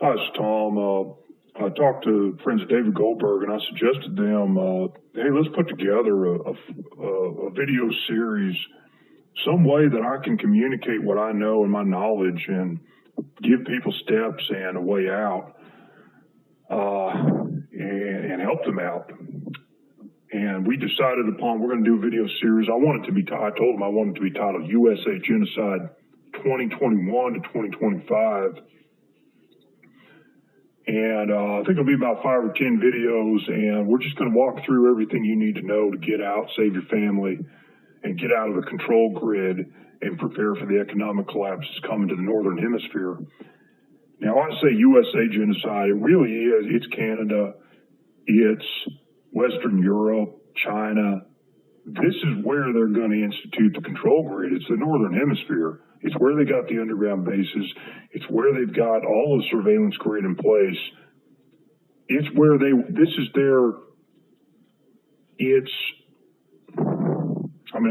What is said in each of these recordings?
Hi, it's Tom. I talked to friends of David Goldberg, and I suggested to them, hey, let's put together a video series, some way that I can communicate what I know and my knowledge and give people steps and a way out, and help them out. And we decided upon, we're going to do a video series. I told them I wanted it to be titled USA Genocide 2021 to 2025. And I think it'll be about 5 or 10 videos, and we're just going to walk through everything you need to know to get out, save your family, and get out of the control grid and prepare for the economic collapse that's coming to the Northern Hemisphere. Now, I say USA genocide, it really is. It's Canada, it's Western Europe, China. This is where they're going to institute the control grid. It's the Northern Hemisphere. It's where they got the underground bases. It's where they've got all the surveillance grid in place. It's where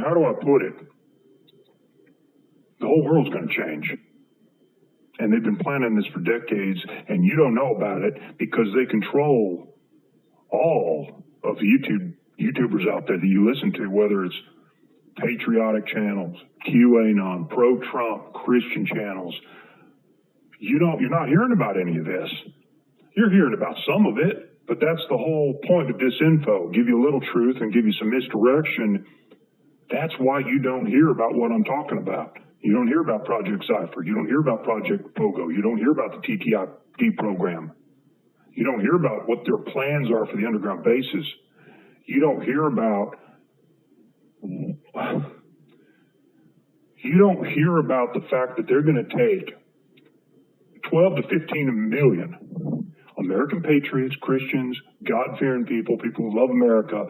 how do I put it? The whole world's going to change. And they've been planning this for decades, and you don't know about it because they control all of the YouTubers out there that you listen to, whether it's patriotic channels, QAnon, pro-Trump, Christian channels. You're not hearing about any of this. You're hearing about some of it, but that's the whole point of disinfo. Give you a little truth and give you some misdirection. That's why you don't hear about what I'm talking about. You don't hear about Project Cypher. You don't hear about Project Pogo. You don't hear about the TTIP program. You don't hear about what their plans are for the underground bases. You don't hear about the fact that they're going to take 12 to 15 million American patriots, Christians, God-fearing people who love America,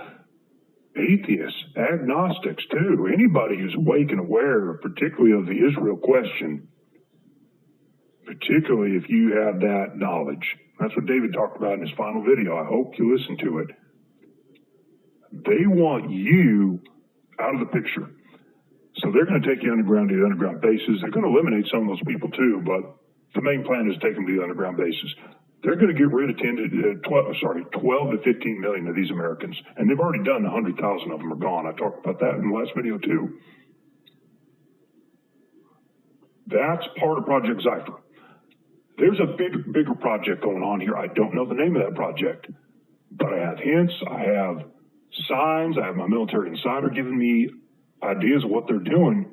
atheists, agnostics too, anybody who's awake and aware, particularly of the Israel question, particularly if you have that knowledge. That's what David talked about in his final video. I hope you listen to it. They want you out of the picture. So they're going to take you underground to the underground bases. They're going to eliminate some of those people too, but the main plan is to take them to the underground bases. They're going to get rid of 12 to 15 million of these Americans, and they've already done 100,000 of them are gone. I talked about that in the last video too. That's part of Project Cypher. There's a bigger project going on here. I don't know the name of that project, but I have hints. I have signs. I have my military insider giving me ideas of what they're doing.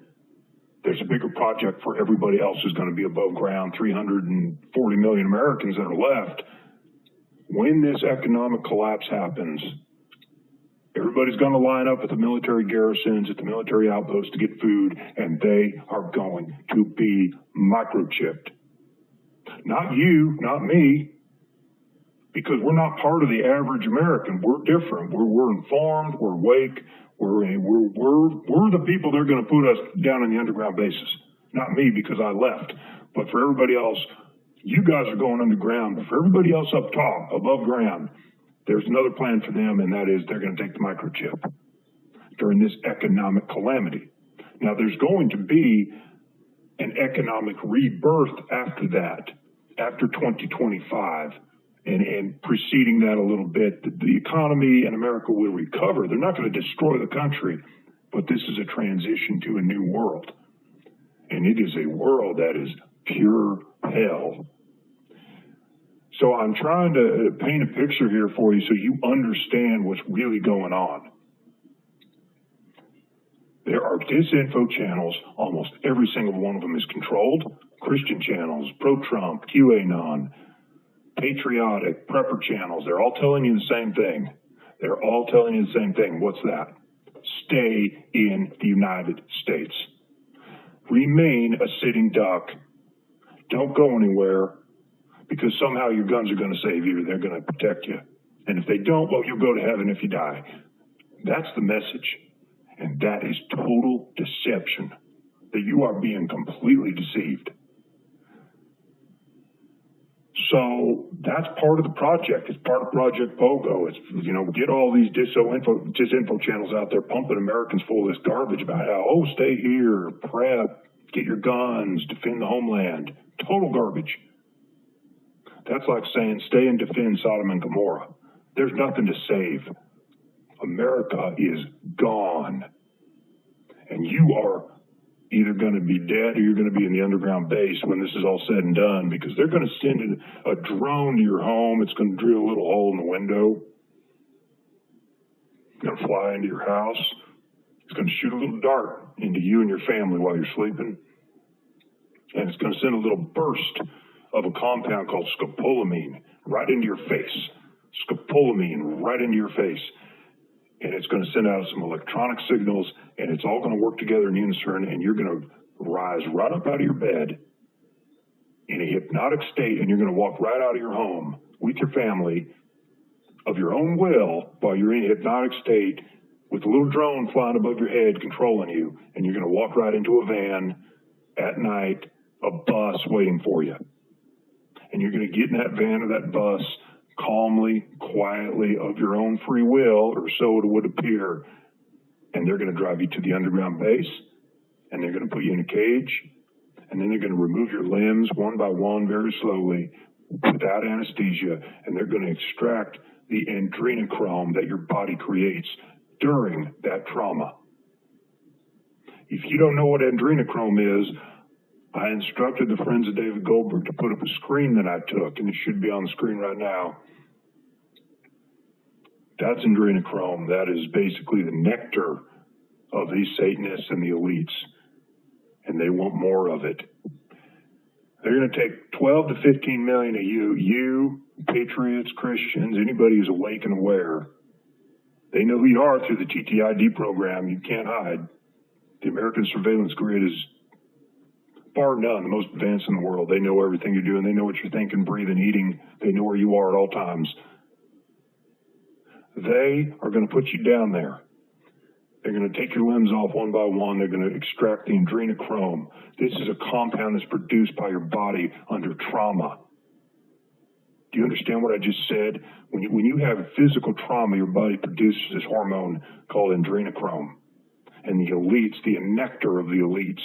There's a bigger project for everybody else who's going to be above ground, 340 million Americans that are left. When this economic collapse happens, everybody's going to line up at the military garrisons, at the military outposts to get food, and they are going to be microchipped. Not you, not me, because we're not part of the average American. We're different. We're informed. We're awake. We're the people that are going to put us down in the underground bases. Not me, because I left. But for everybody else, you guys are going underground. But for everybody else up top, above ground, there's another plan for them, and that is they're going to take the microchip during this economic calamity. Now, there's going to be an economic rebirth after that, after 2025. And preceding that a little bit, the economy in America will recover. They're not going to destroy the country, but this is a transition to a new world. And it is a world that is pure hell. So I'm trying to paint a picture here for you so you understand what's really going on. There are disinfo channels. Almost every single one of them is controlled. Christian channels, pro-Trump, QAnon, patriotic, prepper channels, they're all telling you the same thing. They're all telling you the same thing. What's that? Stay in the United States. Remain a sitting duck. Don't go anywhere, because somehow your guns are going to save you. They're going to protect you. And if they don't, well, you'll go to heaven if you die. That's the message. And that is total deception, that you are being completely deceived. So that's part of the project. It's part of Project Pogo. It's, get all these disinfo channels out there pumping Americans full of this garbage about how, stay here, prep, get your guns, defend the homeland. Total garbage. That's like saying stay and defend Sodom and Gomorrah. There's nothing to save. America is gone. And you are either going to be dead or you're going to be in the underground base when this is all said and done, because they're going to send a drone to your home. It's going to drill a little hole in the window. It's going to fly into your house. It's going to shoot a little dart into you and your family while you're sleeping. And it's going to send a little burst of a compound called scopolamine right into your face. Scopolamine right into your face. And it's going to send out some electronic signals, and it's all going to work together in unison, and you're going to rise right up out of your bed in a hypnotic state, and you're going to walk right out of your home with your family of your own will while you're in a hypnotic state with a little drone flying above your head controlling you, and you're going to walk right into a van at night, a bus waiting for you. And you're going to get in that van or that bus calmly, quietly, of your own free will, or so it would appear, and they're going to drive you to the underground base, and they're going to put you in a cage, and then they're going to remove your limbs one by one very slowly without anesthesia, and they're going to extract the adrenochrome that your body creates during that trauma. If you don't know what adrenochrome is, I instructed the friends of David Goldberg to put up a screen that I took, and it should be on the screen right now. That's adrenochrome. That is basically the nectar of these Satanists and the elites, and they want more of it. They're going to take 12 to 15 million of you, patriots, Christians, anybody who's awake and aware. They know who you are through the TTID program. You can't hide. The American surveillance grid is bar none the most advanced in the world. They know everything you're doing. They know what you're thinking, breathing, eating. They know where you are at all times. They are going to put you down there. They're going to take your limbs off one by one. They're going to extract the adrenochrome. This is a compound that's produced by your body under trauma. Do you understand what I just said? When you have physical trauma, your body produces this hormone called adrenochrome. And the elites, the nectar of the elites,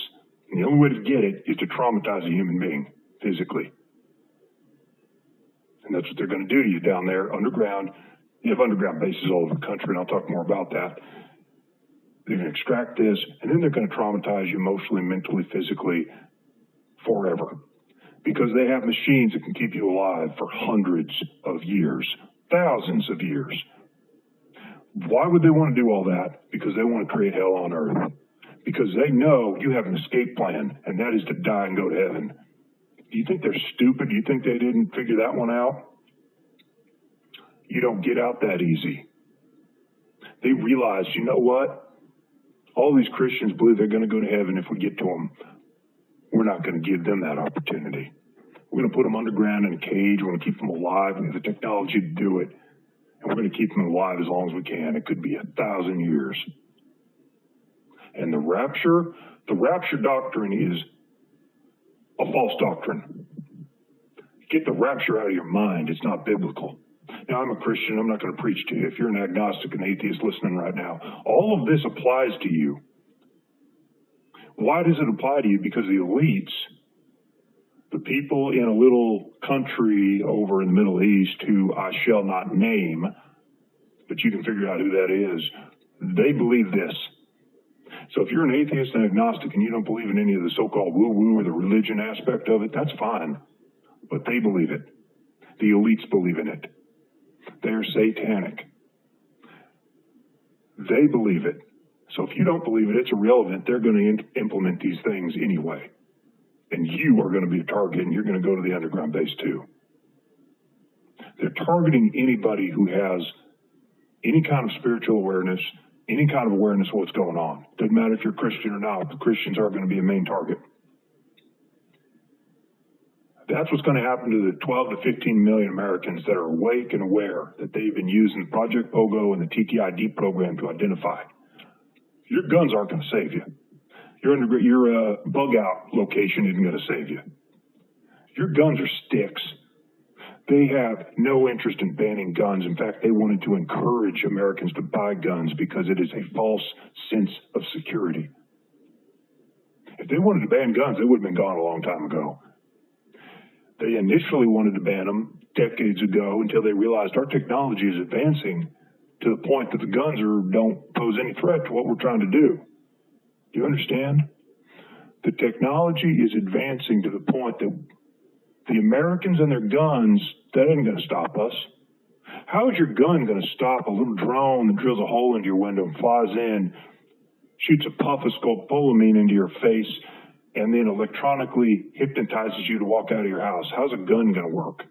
and the only way to get it is to traumatize a human being physically. And that's what they're going to do to you down there underground. You have underground bases all over the country, and I'll talk more about that. They're going to extract this, and then they're going to traumatize you emotionally, mentally, physically, forever. Because they have machines that can keep you alive for hundreds of years, thousands of years. Why would they want to do all that? Because they want to create hell on earth. Because they know you have an escape plan, and that is to die and go to heaven. Do you think they're stupid? Do you think they didn't figure that one out? You don't get out that easy. They realize, you know what? All these Christians believe they're going to go to heaven if we get to them. We're not going to give them that opportunity. We're going to put them underground in a cage. We're going to keep them alive. We have the technology to do it. And we're going to keep them alive as long as we can. It could be 1,000 years. And the rapture doctrine is a false doctrine. Get the rapture out of your mind. It's not biblical. Now, I'm a Christian. I'm not going to preach to you. If you're an agnostic and atheist listening right now, all of this applies to you. Why does it apply to you? Because the elites, the people in a little country over in the Middle East who I shall not name, but you can figure out who that is, they believe this. So if you're an atheist and agnostic and you don't believe in any of the so-called woo-woo or the religion aspect of it, that's fine. But they believe it. The elites believe in it. They're satanic. They believe it. So if you don't believe it, it's irrelevant. They're going to implement these things anyway. And you are going to be a target, and you're going to go to the underground base too. They're targeting anybody who has any kind of spiritual awareness, any kind of awareness of what's going on. Doesn't matter if you're a Christian or not. The Christians are going to be a main target. That's what's going to happen to the 12 to 15 million Americans that are awake and aware that they've been using Project Pogo and the TTID program to identify. Your guns aren't going to save you. Your bug out location isn't going to save you. Your guns are sticks. They have no interest in banning guns. In fact, they wanted to encourage Americans to buy guns because it is a false sense of security. If they wanted to ban guns, they would have been gone a long time ago. They initially wanted to ban them decades ago until they realized our technology is advancing to the point that the guns don't pose any threat to what we're trying to do. Do you understand? The technology is advancing to the point that the Americans and their guns, that ain't going to stop us. How is your gun going to stop a little drone that drills a hole into your window and flies in, shoots a puff of scopolamine into your face, and then electronically hypnotizes you to walk out of your house? How's a gun going to work?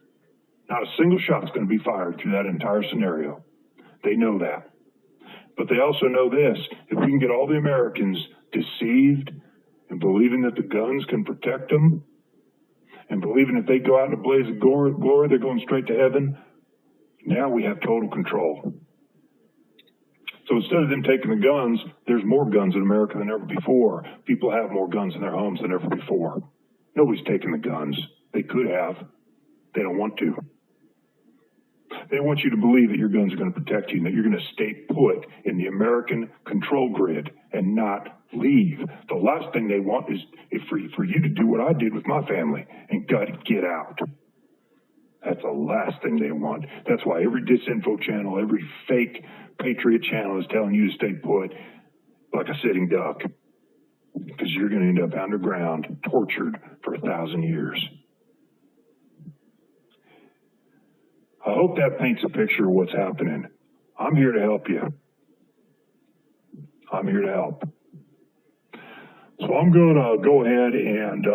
Not a single shot's going to be fired through that entire scenario. They know that. But they also know this: if we can get all the Americans deceived and believing that the guns can protect them, and believing if they go out in a blaze of glory, they're going straight to heaven, now we have total control. So instead of them taking the guns, there's more guns in America than ever before. People have more guns in their homes than ever before. Nobody's taking the guns. They could have. They don't want to. They want you to believe that your guns are going to protect you and that you're going to stay put in the American control grid and not leave. The last thing they want is for you to do what I did with my family and get out. That's the last thing they want. That's why every disinfo channel, every fake patriot channel is telling you to stay put like a sitting duck, because you're going to end up underground, tortured for 1,000 years. I hope that paints a picture of what's happening. I'm here to help you. I'm here to help. So I'm going to go ahead and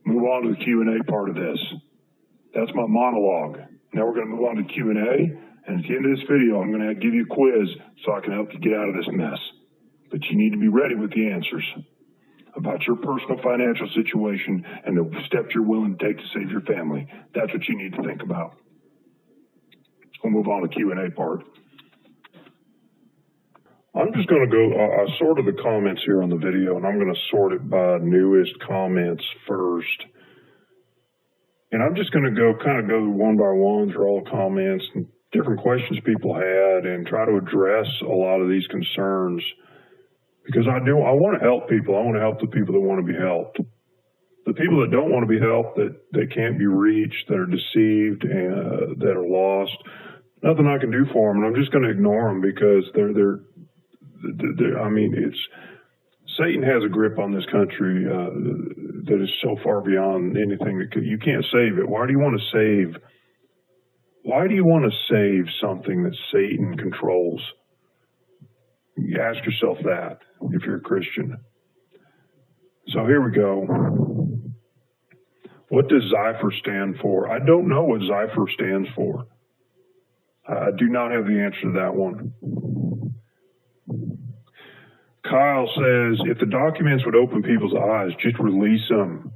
move on to the Q&A part of this. That's my monologue. Now we're going to move on to Q&A, and at the end of this video, I'm going to give you a quiz so I can help you get out of this mess. But you need to be ready with the answers about your personal financial situation and the steps you're willing to take to save your family. That's what you need to think about. We'll move on to the Q&A part. I'm just going to go, I sorted the comments here on the video, and I'm going to sort it by newest comments first. And I'm just going to go one by one through all the comments and different questions people had and try to address a lot of these concerns, because I want to help people. I want to help the people that want to be helped. The people that don't want to be helped, that can't be reached, that are deceived, and that are lost, nothing I can do for them, and I'm just going to ignore them, because Satan has a grip on this country that is so far beyond anything that you can't save it. Why do you want to save something that Satan controls? You ask yourself that if you're a Christian. So here we go. What does Zypher stand for? I don't know what Zypher stands for. I do not have the answer to that one. Kyle says, if the documents would open people's eyes, just release them.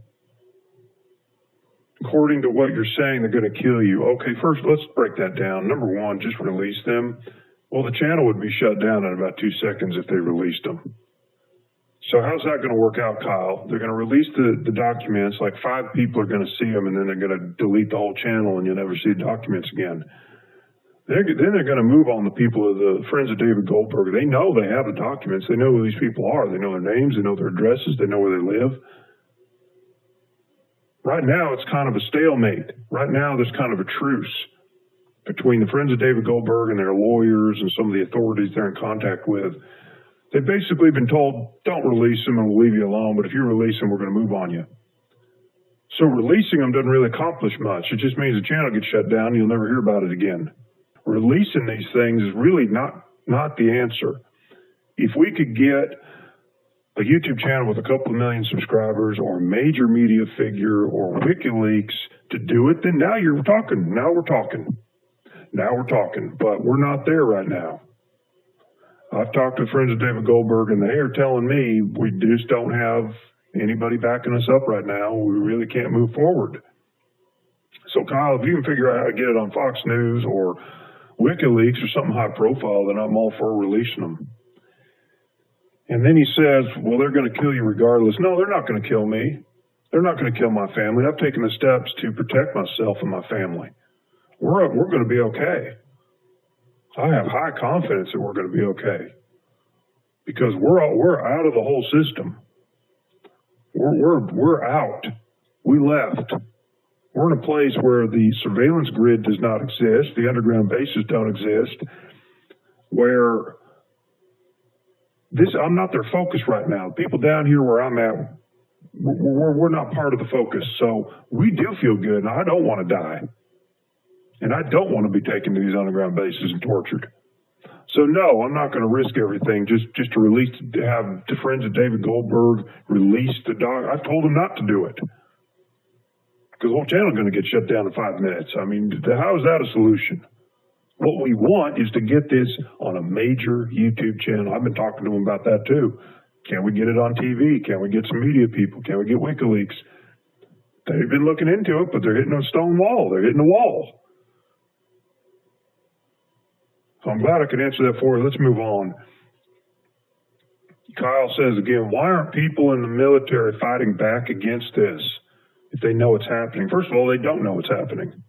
According to what you're saying, they're going to kill you. Okay, first, let's break that down. Number one, just release them. Well, the channel would be shut down in about 2 seconds if they released them. So how's that going to work out, Kyle? They're going to release the documents, like 5 people are going to see them, and then they're going to delete the whole channel, and you'll never see the documents again. Then they're going to move on the people of the friends of David Goldberg. They know they have the documents. They know who these people are. They know their names. They know their addresses. They know where they live. Right now, it's kind of a stalemate. Right now, there's kind of a truce between the friends of David Goldberg and their lawyers and some of the authorities they're in contact with. They've basically been told, don't release them and we'll leave you alone, but if you release them, we're going to move on you. So releasing them doesn't really accomplish much. It just means the channel gets shut down and you'll never hear about it again. Releasing these things is really not the answer. If we could get a YouTube channel with a couple of million subscribers, or a major media figure, or WikiLeaks to do it, then now you're talking. Now we're talking. But we're not there right now. I've talked to friends of David Goldberg, and they are telling me we just don't have anybody backing us up right now. We really can't move forward. So, Kyle, if you can figure out how to get it on Fox News or WikiLeaks or something high profile, then I'm all for releasing them. And then he says, well, they're going to kill you regardless. No, they're not going to kill me. They're not going to kill my family. I've taken the steps to protect myself and my family. We're going to be okay. I have high confidence that we're going to be okay, because we're out of the whole system. We're out. We left. We're in a place where the surveillance grid does not exist, the underground bases don't exist, where I'm not their focus right now. People down here where I'm at, we're not part of the focus. So we do feel good, and I don't want to die. And I don't want to be taken to these underground bases and tortured. So no, I'm not going to risk everything just to have the friends of David Goldberg release the doc. I told him not to do it. Because the whole channel is going to get shut down in 5 minutes. I mean, how is that a solution? What we want is to get this on a major YouTube channel. I've been talking to them about that too. Can we get it on TV? Can we get some media people? Can we get WikiLeaks? They've been looking into it, but they're hitting a stone wall. They're hitting a wall. So I'm glad I could answer that for you. Let's move on. Kyle says again, why aren't people in the military fighting back against this if they know it's happening? First of all, they don't know it's happening.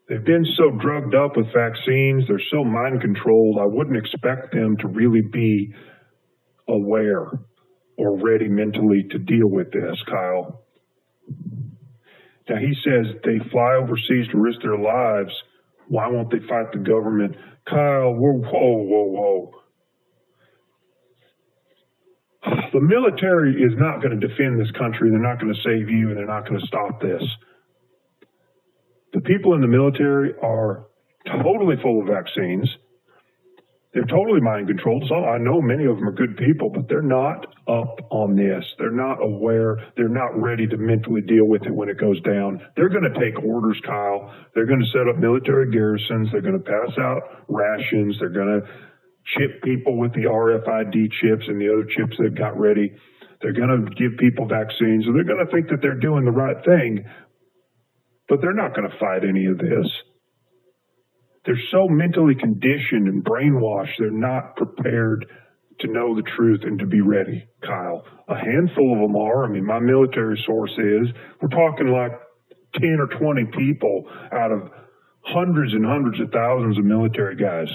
They've been so drugged up with vaccines, they're so mind controlled, I wouldn't expect them to really be aware or ready mentally to deal with this, Kyle. Now he says they fly overseas to risk their lives. Why won't they fight the government? Kyle, whoa. The military is not going to defend this country. They're not going to save you, and they're not going to stop this. The people in the military are totally full of vaccines. They're totally mind controlled. So I know many of them are good people, but they're not up on this. They're not aware. They're not ready to mentally deal with it when it goes down. They're going to take orders, Kyle. They're going to set up military garrisons. They're going to pass out rations. They're going to chip people with the RFID chips and the other chips they've got ready. They're going to give people vaccines. And they're going to think that they're doing the right thing, but they're not going to fight any of this. They're so mentally conditioned and brainwashed, they're not prepared to know the truth and to be ready, Kyle. A handful of them are. I mean, my military source is, we're talking like 10 or 20 people out of hundreds and hundreds of thousands of military guys.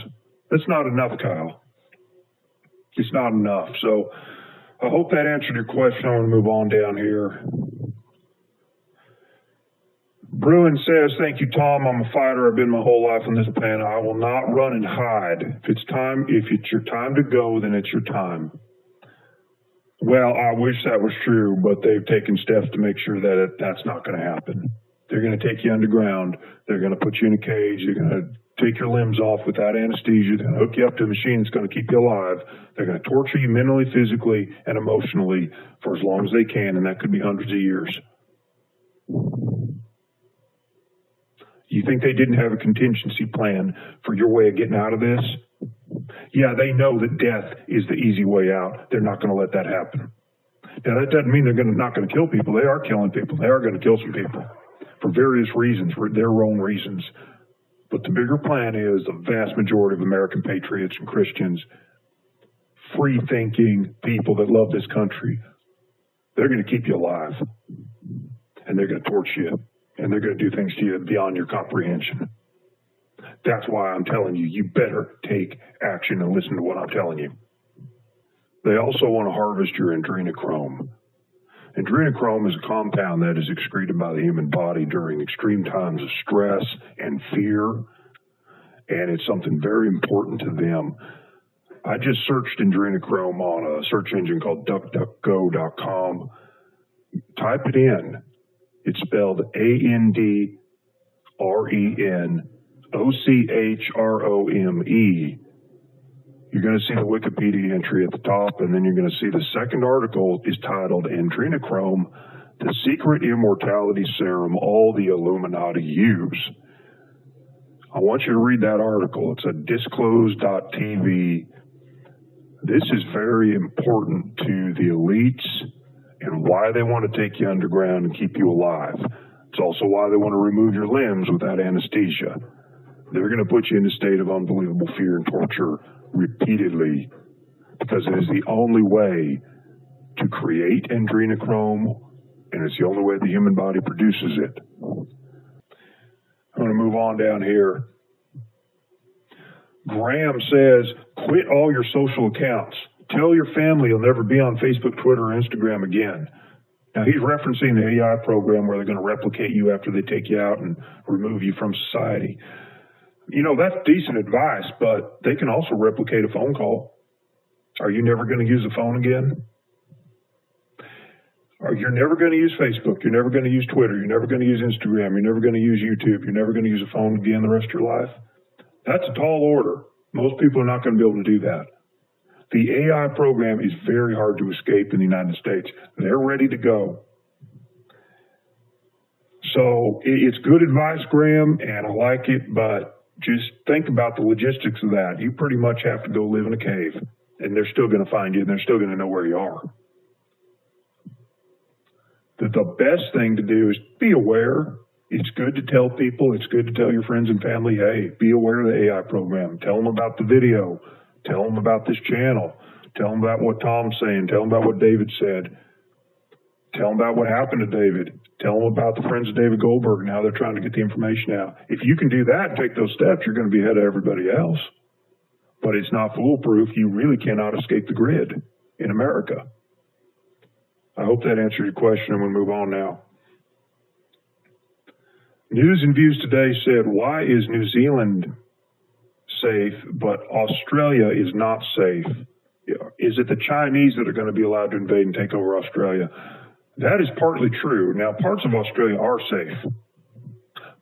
That's not enough, Kyle. It's not enough. So I hope that answered your question. I want to move on down here. Bruin says, thank you, Tom. I'm a fighter. I've been my whole life on this planet. I will not run and hide. If it's your time to go, then it's your time. Well, I wish that was true, but they've taken steps to make sure that that's not going to happen. They're going to take you underground. They're going to put you in a cage. They're going to take your limbs off without anesthesia. They're going to hook you up to a machine that's going to keep you alive. They're going to torture you mentally, physically, and emotionally for as long as they can, and that could be hundreds of years. You think they didn't have a contingency plan for your way of getting out of this? Yeah, they know that death is the easy way out. They're not going to let that happen. Now, that doesn't mean they're not going to kill people. They are killing people. They are going to kill some people for various reasons, for their own reasons. But the bigger plan is the vast majority of American patriots and Christians, free-thinking people that love this country, they're going to keep you alive. And they're going to torture you. And they're going to do things to you beyond your comprehension. That's why I'm telling you, you better take action and listen to what I'm telling you. They also want to harvest your adrenochrome. Adrenochrome is a compound that is excreted by the human body during extreme times of stress and fear, and it's something very important to them. I just searched adrenochrome on a search engine called DuckDuckGo.com. Type it in. It's spelled ANDRENOCHROME. You're going to see the Wikipedia entry at the top, and then you're going to see the second article is titled Adrenochrome, the Secret Immortality Serum All the Illuminati Use. I want you to read that article. It's at disclose.tv. This is very important to the elites and why they want to take you underground and keep you alive. It's also why they want to remove your limbs without anesthesia. They're going to put you in a state of unbelievable fear and torture repeatedly because it is the only way to create adrenochrome, and it's the only way the human body produces it. I'm going to move on down here. Graham says, quit all your social accounts. Tell your family you'll never be on Facebook, Twitter, or Instagram again. Now, he's referencing the AI program where they're going to replicate you after they take you out and remove you from society. You know, that's decent advice, but they can also replicate a phone call. Are you never going to use a phone again? Or you're never going to use Facebook. You're never going to use Twitter. You're never going to use Instagram. You're never going to use YouTube. You're never going to use a phone again the rest of your life. That's a tall order. Most people are not going to be able to do that. The AI program is very hard to escape in the United States. They're ready to go. So it's good advice, Graham, and I like it, but just think about the logistics of that. You pretty much have to go live in a cave, and they're still going to find you, and they're still going to know where you are. The best thing to do is be aware. It's good to tell people, it's good to tell your friends and family, hey, be aware of the AI program. Tell them about the video. Tell them about this channel. Tell them about what Tom's saying. Tell them about what David said. Tell them about what happened to David. Tell them about the friends of David Goldberg and how they're trying to get the information out. If you can do that and take those steps, you're going to be ahead of everybody else. But it's not foolproof. You really cannot escape the grid in America. I hope that answered your question, and we'll move on now. News and Views today said, why is New Zealand safe, but Australia is not safe? Is it the Chinese that are going to be allowed to invade and take over Australia? That is partly true. Now, parts of Australia are safe.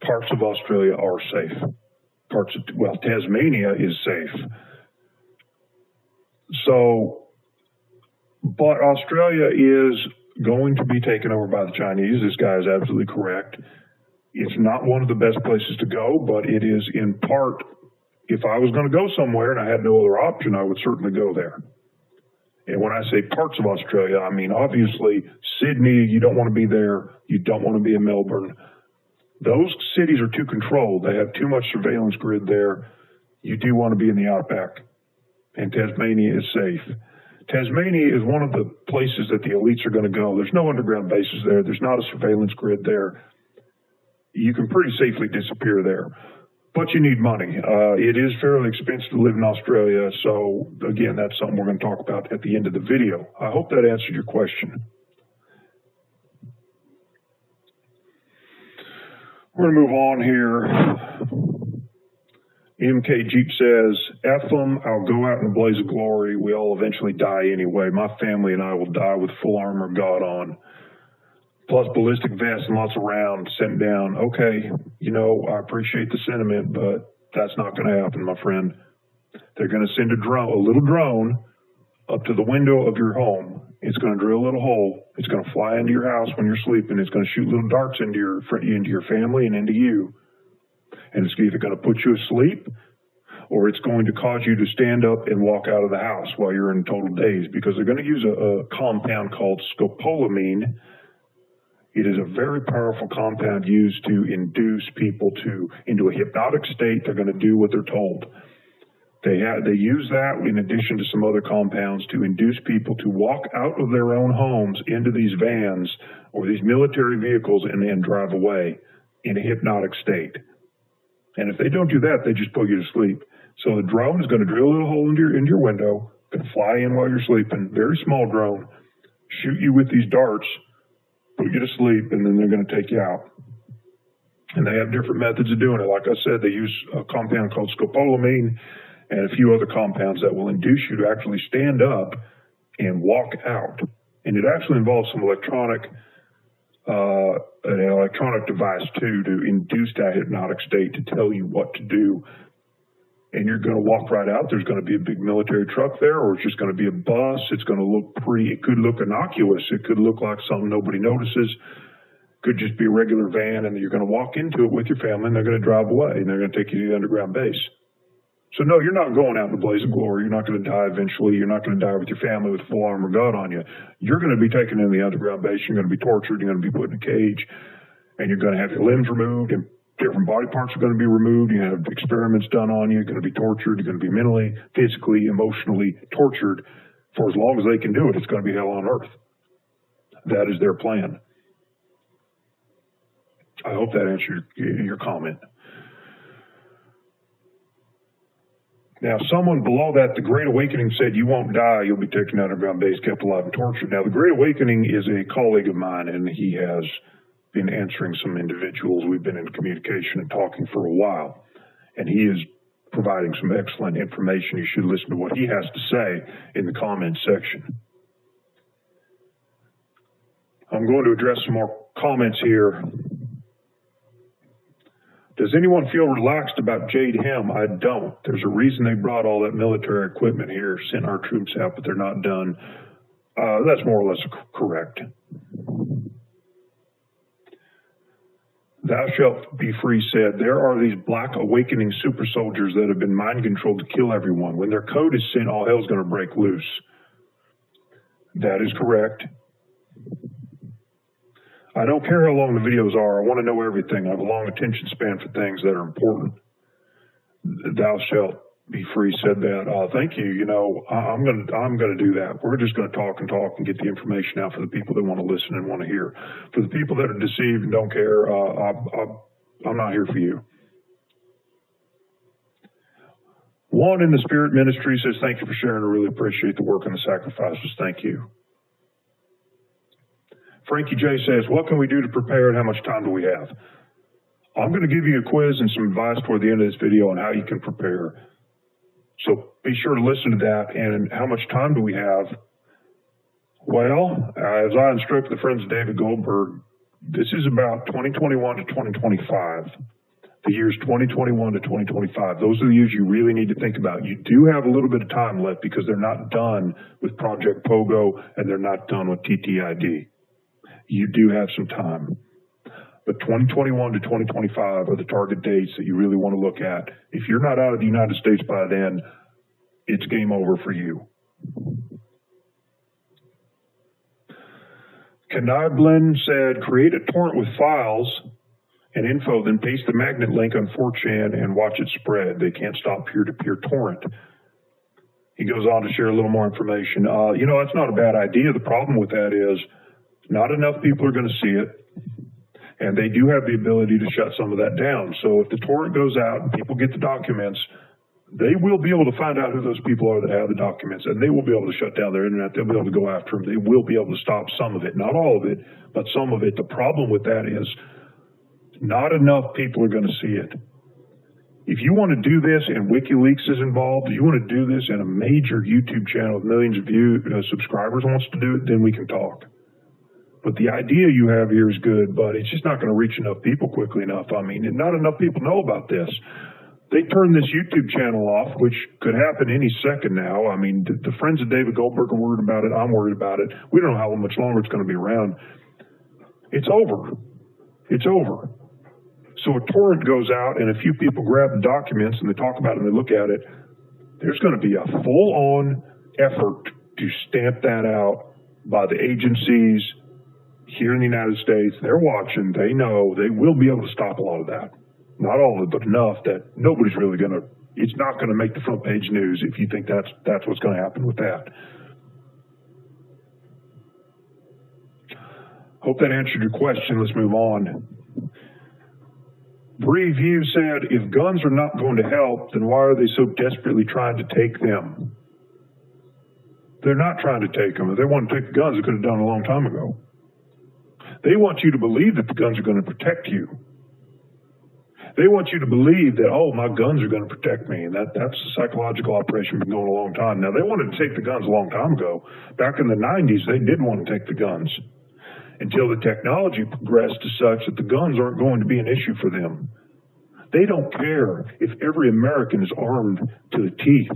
Parts of Australia are safe. Tasmania is safe. But Australia is going to be taken over by the Chinese. This guy is absolutely correct. It's not one of the best places to go, but it is in part, if I was going to go somewhere and I had no other option, I would certainly go there. And when I say parts of Australia, I mean, obviously, Sydney, you don't want to be there. You don't want to be in Melbourne. Those cities are too controlled. They have too much surveillance grid there. You do want to be in the outback. And Tasmania is safe. Tasmania is one of the places that the elites are going to go. There's no underground bases there. There's not a surveillance grid there. You can pretty safely disappear there. But you need money. It is fairly expensive to live in Australia. So, again, that's something we're going to talk about at the end of the video. I hope that answered your question. We're going to move on here. MK Jeep says, F them, I'll go out in a blaze of glory. We all eventually die anyway. My family and I will die with full armor of God on. Plus ballistic vests and lots of rounds sent down. Okay, you know, I appreciate the sentiment, but that's not going to happen, my friend. They're going to send a little drone up to the window of your home. It's going to drill a little hole. It's going to fly into your house when you're sleeping. It's going to shoot little darts into your family and into you. And it's either going to put you asleep or it's going to cause you to stand up and walk out of the house while you're in total daze, because they're going to use a compound called scopolamine. It is a very powerful compound used to induce people into a hypnotic state. They're going to do what they're told. They use that in addition to some other compounds to induce people to walk out of their own homes into these vans or these military vehicles and then drive away in a hypnotic state. And if they don't do that, they just put you to sleep. So the drone is going to drill a little hole into your window, going to fly in while you're sleeping, very small drone, shoot you with these darts, put you to sleep, and then they're going to take you out. And they have different methods of doing it. Like I said, they use a compound called scopolamine and a few other compounds that will induce you to actually stand up and walk out. And it actually involves some an electronic device too, to induce that hypnotic state to tell you what to do. And you're going to walk right out. There's going to be a big military truck there, or it's just going to be a bus. It's going to look it could look innocuous. It could look like something nobody notices. It could just be a regular van, and you're going to walk into it with your family, and they're going to drive away, and they're going to take you to the underground base. So no, you're not going out in a blaze of glory. You're not going to die eventually. You're not going to die with your family with full armor of God on you. You're going to be taken in the underground base. You're going to be tortured. You're going to be put in a cage, and you're going to have your limbs removed, and different body parts are going to be removed. You're going to have experiments done on you. You're going to be tortured. You're going to be mentally, physically, emotionally tortured for as long as they can do it. It's going to be hell on earth. That is their plan. I hope that answered your comment. Now, someone below that, the Great Awakening, said, you won't die, you'll be taken to underground base, kept alive, and tortured. Now, the Great Awakening is a colleague of mine, and he has been answering some individuals. We've been in communication and talking for a while, and he is providing some excellent information. You should listen to what he has to say in the comments section. I'm going to address some more comments here. Does anyone feel relaxed about Jade Hem? I don't. There's a reason they brought all that military equipment here, sent our troops out, but they're not done. That's more or less correct. Thou shalt be free said, there are these black awakening super soldiers that have been mind controlled to kill everyone. When their code is sent, all hell's going to break loose. That is correct. I don't care how long the videos are. I want to know everything. I have a long attention span for things that are important. Thou shalt be free said that. Thank you. You know, I'm going to do that. We're just going to talk and get the information out for the people that want to listen and want to hear. For the people that are deceived and don't care, I'm not here for you. One in the Spirit Ministry says, thank you for sharing. I really appreciate the work and the sacrifices. Thank you. Frankie J says, what can we do to prepare and how much time do we have? I'm going to give you a quiz and some advice toward the end of this video on how you can prepare. So be sure to listen to that. And how much time do we have? Well, as I instruct the friends of David Goldberg, this is about 2021 to 2025. The years 2021 to 2025. Those are the years you really need to think about. You do have a little bit of time left because they're not done with Project Pogo and they're not done with TTID. You do have some time. But 2021 to 2025 are the target dates that you really want to look at. If you're not out of the United States by then, it's game over for you. Kniblin said, create a torrent with files and info, then paste the magnet link on 4chan and watch it spread. They can't stop peer-to-peer torrent. He goes on to share a little more information. You know, that's not a bad idea. The problem with that is, not enough people are going to see it, and they do have the ability to shut some of that down. So if the torrent goes out and people get the documents, they will be able to find out who those people are that have the documents, and they will be able to shut down their internet. They'll be able to go after them. They will be able to stop some of it, not all of it, but some of it. The problem with that is not enough people are going to see it. If you want to do this and WikiLeaks is involved, if you want to do this and a major YouTube channel with millions of subscribers wants to do it, then we can talk. But the idea you have here is good, but it's just not going to reach enough people quickly enough. I mean, and not enough people know about this. They turned this YouTube channel off, which could happen any second now. I mean, the friends of David Goldberg are worried about it. I'm worried about it. We don't know how much longer it's going to be around. It's over. It's over. So a torrent goes out, and a few people grab the documents, and they talk about it, and they look at it. There's going to be a full-on effort to stamp that out by the agencies here in the United States. They're watching. They know. They will be able to stop a lot of that. Not all of it, but enough that nobody's really going to, it's not going to make the front page news if you think that's what's going to happen with that. Hope that answered your question. Let's move on. Bree View said, if guns are not going to help, then why are they so desperately trying to take them? They're not trying to take them. If they want to take the guns, they could have done it a long time ago. They want you to believe that the guns are going to protect you. They want you to believe that, oh, my guns are going to protect me. And that's a psychological operation been going a long time. Now, they wanted to take the guns a long time ago. Back in the 90s, they did want to take the guns until the technology progressed to such that the guns aren't going to be an issue for them. They don't care if every American is armed to the teeth.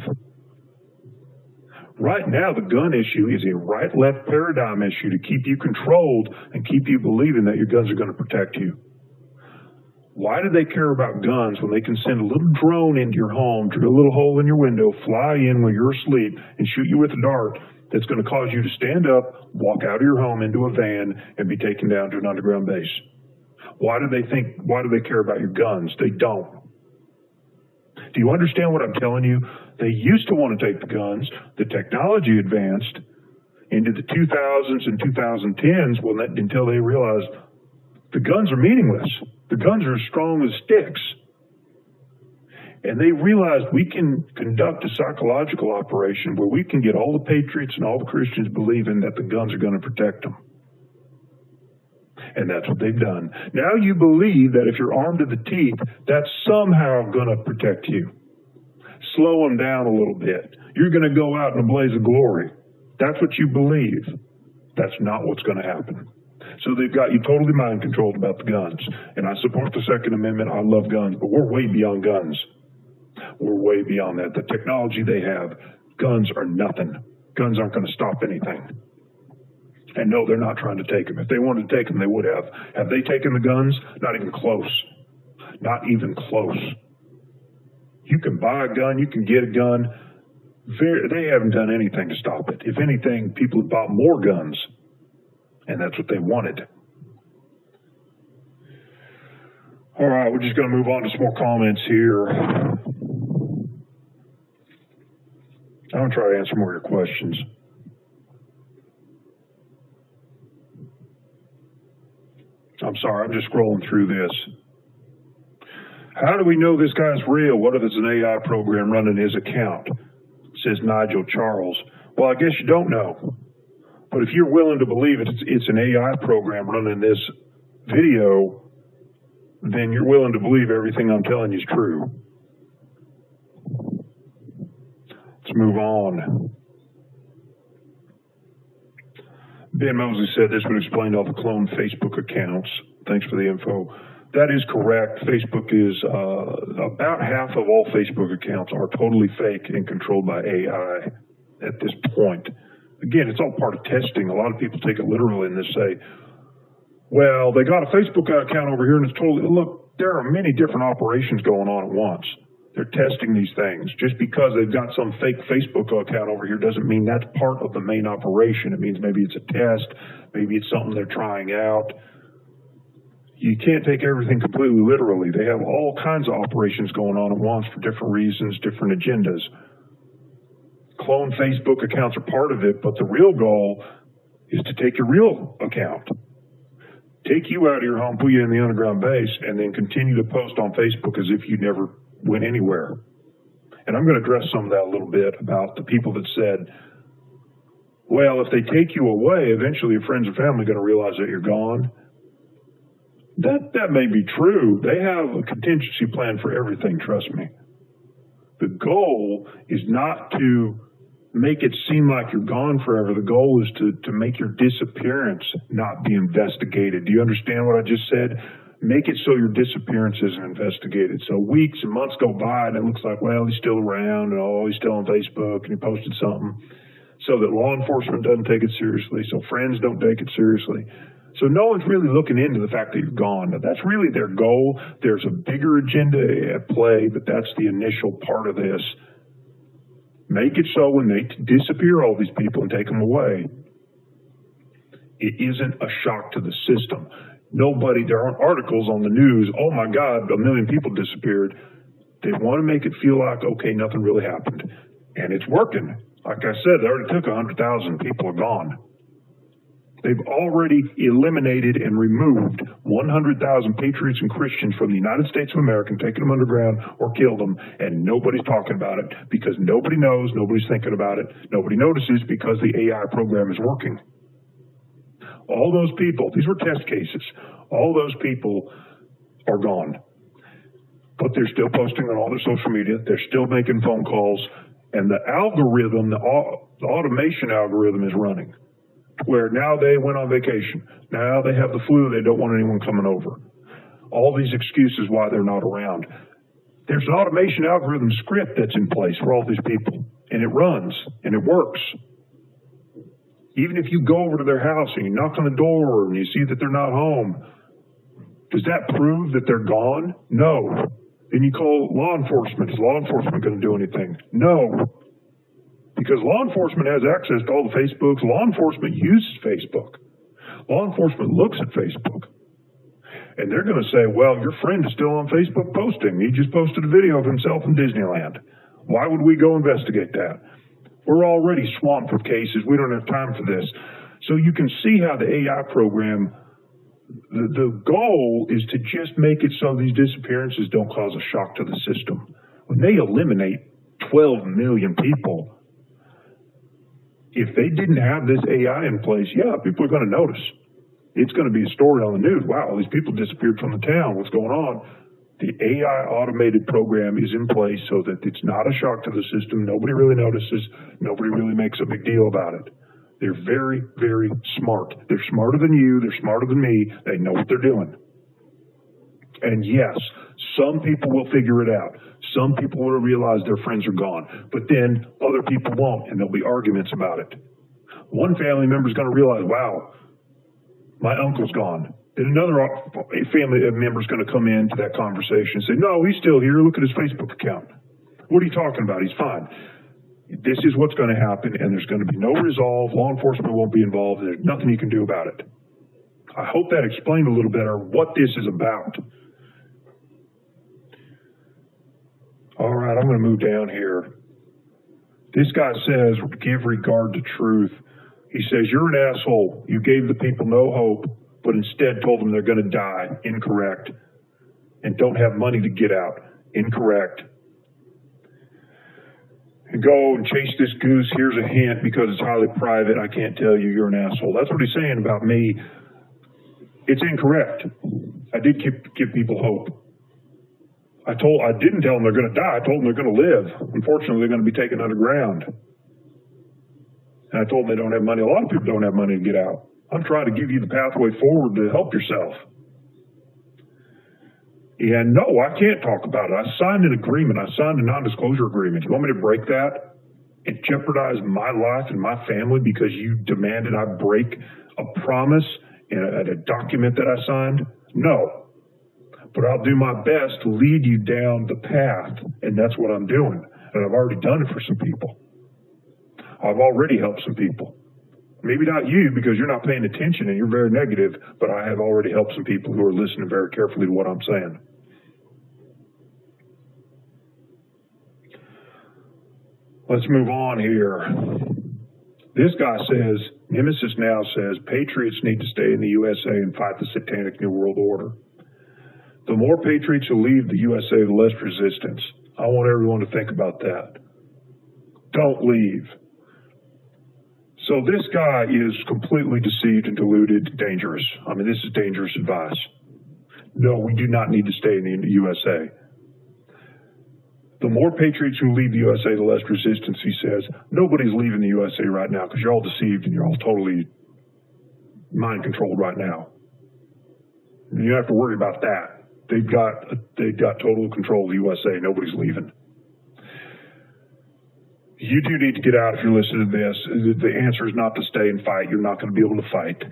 Right now, the gun issue is a right-left paradigm issue to keep you controlled and keep you believing that your guns are going to protect you. Why do they care about guns when they can send a little drone into your home, drill a little hole in your window, fly in when you're asleep, and shoot you with a dart that's going to cause you to stand up, walk out of your home into a van, and be taken down to an underground base? Why do they care about your guns? They don't. Do you understand what I'm telling you? They used to want to take the guns. The technology advanced into the 2000s and 2010s until they realized the guns are meaningless. The guns are as strong as sticks. And they realized we can conduct a psychological operation where we can get all the patriots and all the Christians believing that the guns are going to protect them. And that's what they've done. Now you believe that if you're armed to the teeth, that's somehow going to protect you. Slow them down a little bit. You're going to go out in a blaze of glory. That's what you believe. That's not what's going to happen. So they've got you totally mind controlled about the guns. And I support the Second Amendment. I love guns, but we're way beyond guns. We're way beyond that. The technology they have, guns are nothing. Guns aren't going to stop anything. And no, they're not trying to take them. If they wanted to take them, they would have. Have they taken the guns? Not even close. Not even close. You can buy a gun, you can get a gun. They haven't done anything to stop it. If anything, people have bought more guns, and that's what they wanted. All right, we're just going to move on to some more comments here. I'm going to try to answer more of your questions. I'm sorry, I'm just scrolling through this. How do we know this guy's real? What if it's an AI program running his account? Says Nigel Charles. Well, I guess you don't know. But if you're willing to believe it's an AI program running this video, then you're willing to believe everything I'm telling you is true. Let's move on. Ben Mosley said this would explain all the cloned Facebook accounts. Thanks for the info. That is correct. Facebook is, about half of all Facebook accounts are totally fake and controlled by AI at this point. Again, it's all part of testing. A lot of people take it literally and they say, well, they got a Facebook account over here and it's totally, look, there are many different operations going on at once. They're testing these things. Just because they've got some fake Facebook account over here doesn't mean that's part of the main operation. It means maybe it's a test, maybe it's something they're trying out. You can't take everything completely literally. They have all kinds of operations going on at once for different reasons, different agendas. Clone Facebook accounts are part of it, but the real goal is to take your real account, take you out of your home, put you in the underground base, and then continue to post on Facebook as if you never went anywhere. And I'm going to address some of that a little bit about the people that said, well, if they take you away, eventually your friends and family are going to realize that you're gone. That may be true. They have a contingency plan for everything, trust me. The goal is not to make it seem like you're gone forever. The goal is to make your disappearance not be investigated. Do you understand what I just said? Make it so your disappearance isn't investigated. So weeks and months go by and it looks like, well, he's still around, and oh, he's still on Facebook and he posted something, so that law enforcement doesn't take it seriously, so friends don't take it seriously. So no one's really looking into the fact that you're gone. Now, that's really their goal. There's a bigger agenda at play, but that's the initial part of this. Make it so when they disappear all these people and take them away, it isn't a shock to the system. There aren't articles on the news, oh my God, 1 million people disappeared. They want to make it feel like, okay, nothing really happened. And it's working. Like I said, they already took 100,000 people are gone. They've already eliminated and removed 100,000 patriots and Christians from the United States of America, taken them underground or killed them, and nobody's talking about it because nobody knows, nobody's thinking about it, nobody notices because the AI program is working. All those people, these were test cases, all those people are gone. But they're still posting on all their social media, they're still making phone calls, and the algorithm, the automation algorithm is running. Where now they went on vacation. Now they have the flu. They don't want anyone coming over. All these excuses why they're not around. There's an automation algorithm script that's in place for all these people. And it runs. And it works. Even if you go over to their house and you knock on the door and you see that they're not home, does that prove that they're gone? No. Then you call law enforcement. Is law enforcement going to do anything? No. Because law enforcement has access to all the Facebooks. Law enforcement uses Facebook. Law enforcement looks at Facebook. And they're going to say, well, your friend is still on Facebook posting. He just posted a video of himself in Disneyland. Why would we go investigate that? We're already swamped with cases. We don't have time for this. So you can see how the AI program, the goal is to just make it so these disappearances don't cause a shock to the system. When they eliminate 12 million people, if they didn't have this AI in place, yeah, people are going to notice. It's going to be a story on the news. Wow, these people disappeared from the town. What's going on? The AI automated program is in place so that it's not a shock to the system. Nobody really notices. Nobody really makes a big deal about it. They're very, very smart. They're smarter than you. They're smarter than me. They know what they're doing. And yes, some people will figure it out. Some people will realize their friends are gone. But then other people won't, and there'll be arguments about it. One family member is going to realize, wow, my uncle's gone. Then another family member is going to come into that conversation and say, no, he's still here. Look at his Facebook account. What are you talking about? He's fine. This is what's going to happen, and there's going to be no resolve. Law enforcement won't be involved, and there's nothing you can do about it. I hope that explained a little better what this is about. All right, I'm going to move down here. This guy says, give regard to truth. He says, you're an asshole. You gave the people no hope, but instead told them they're going to die. Incorrect. And don't have money to get out. Incorrect. And go and chase this goose. Here's a hint because it's highly private. I can't tell you. You're an asshole. That's what he's saying about me. It's incorrect. I did give people hope. I didn't tell them they're going to die. I told them they're going to live. Unfortunately, they're going to be taken underground. And I told them they don't have money. A lot of people don't have money to get out. I'm trying to give you the pathway forward to help yourself. And no, I can't talk about it. I signed an agreement. I signed a non-disclosure agreement. You want me to break that and jeopardize my life and my family because you demanded I break a promise and a document that I signed? No. But I'll do my best to lead you down the path, and that's what I'm doing. And I've already done it for some people. I've already helped some people. Maybe not you because you're not paying attention and you're very negative, but I have already helped some people who are listening very carefully to what I'm saying. Let's move on here. This guy says, Nemesis Now says, patriots need to stay in the USA and fight the satanic New World Order. The more patriots who leave the USA, the less resistance. I want everyone to think about that. Don't leave. So this guy is completely deceived and deluded, dangerous. I mean, this is dangerous advice. No, we do not need to stay in the USA. The more patriots who leave the USA, the less resistance, he says. Nobody's leaving the USA right now because you're all deceived and you're all totally mind controlled right now. And you don't have to worry about that. They've got total control of the USA. Nobody's leaving. You do need to get out if you're listening to this. The answer is not to stay and fight. You're not going to be able to fight.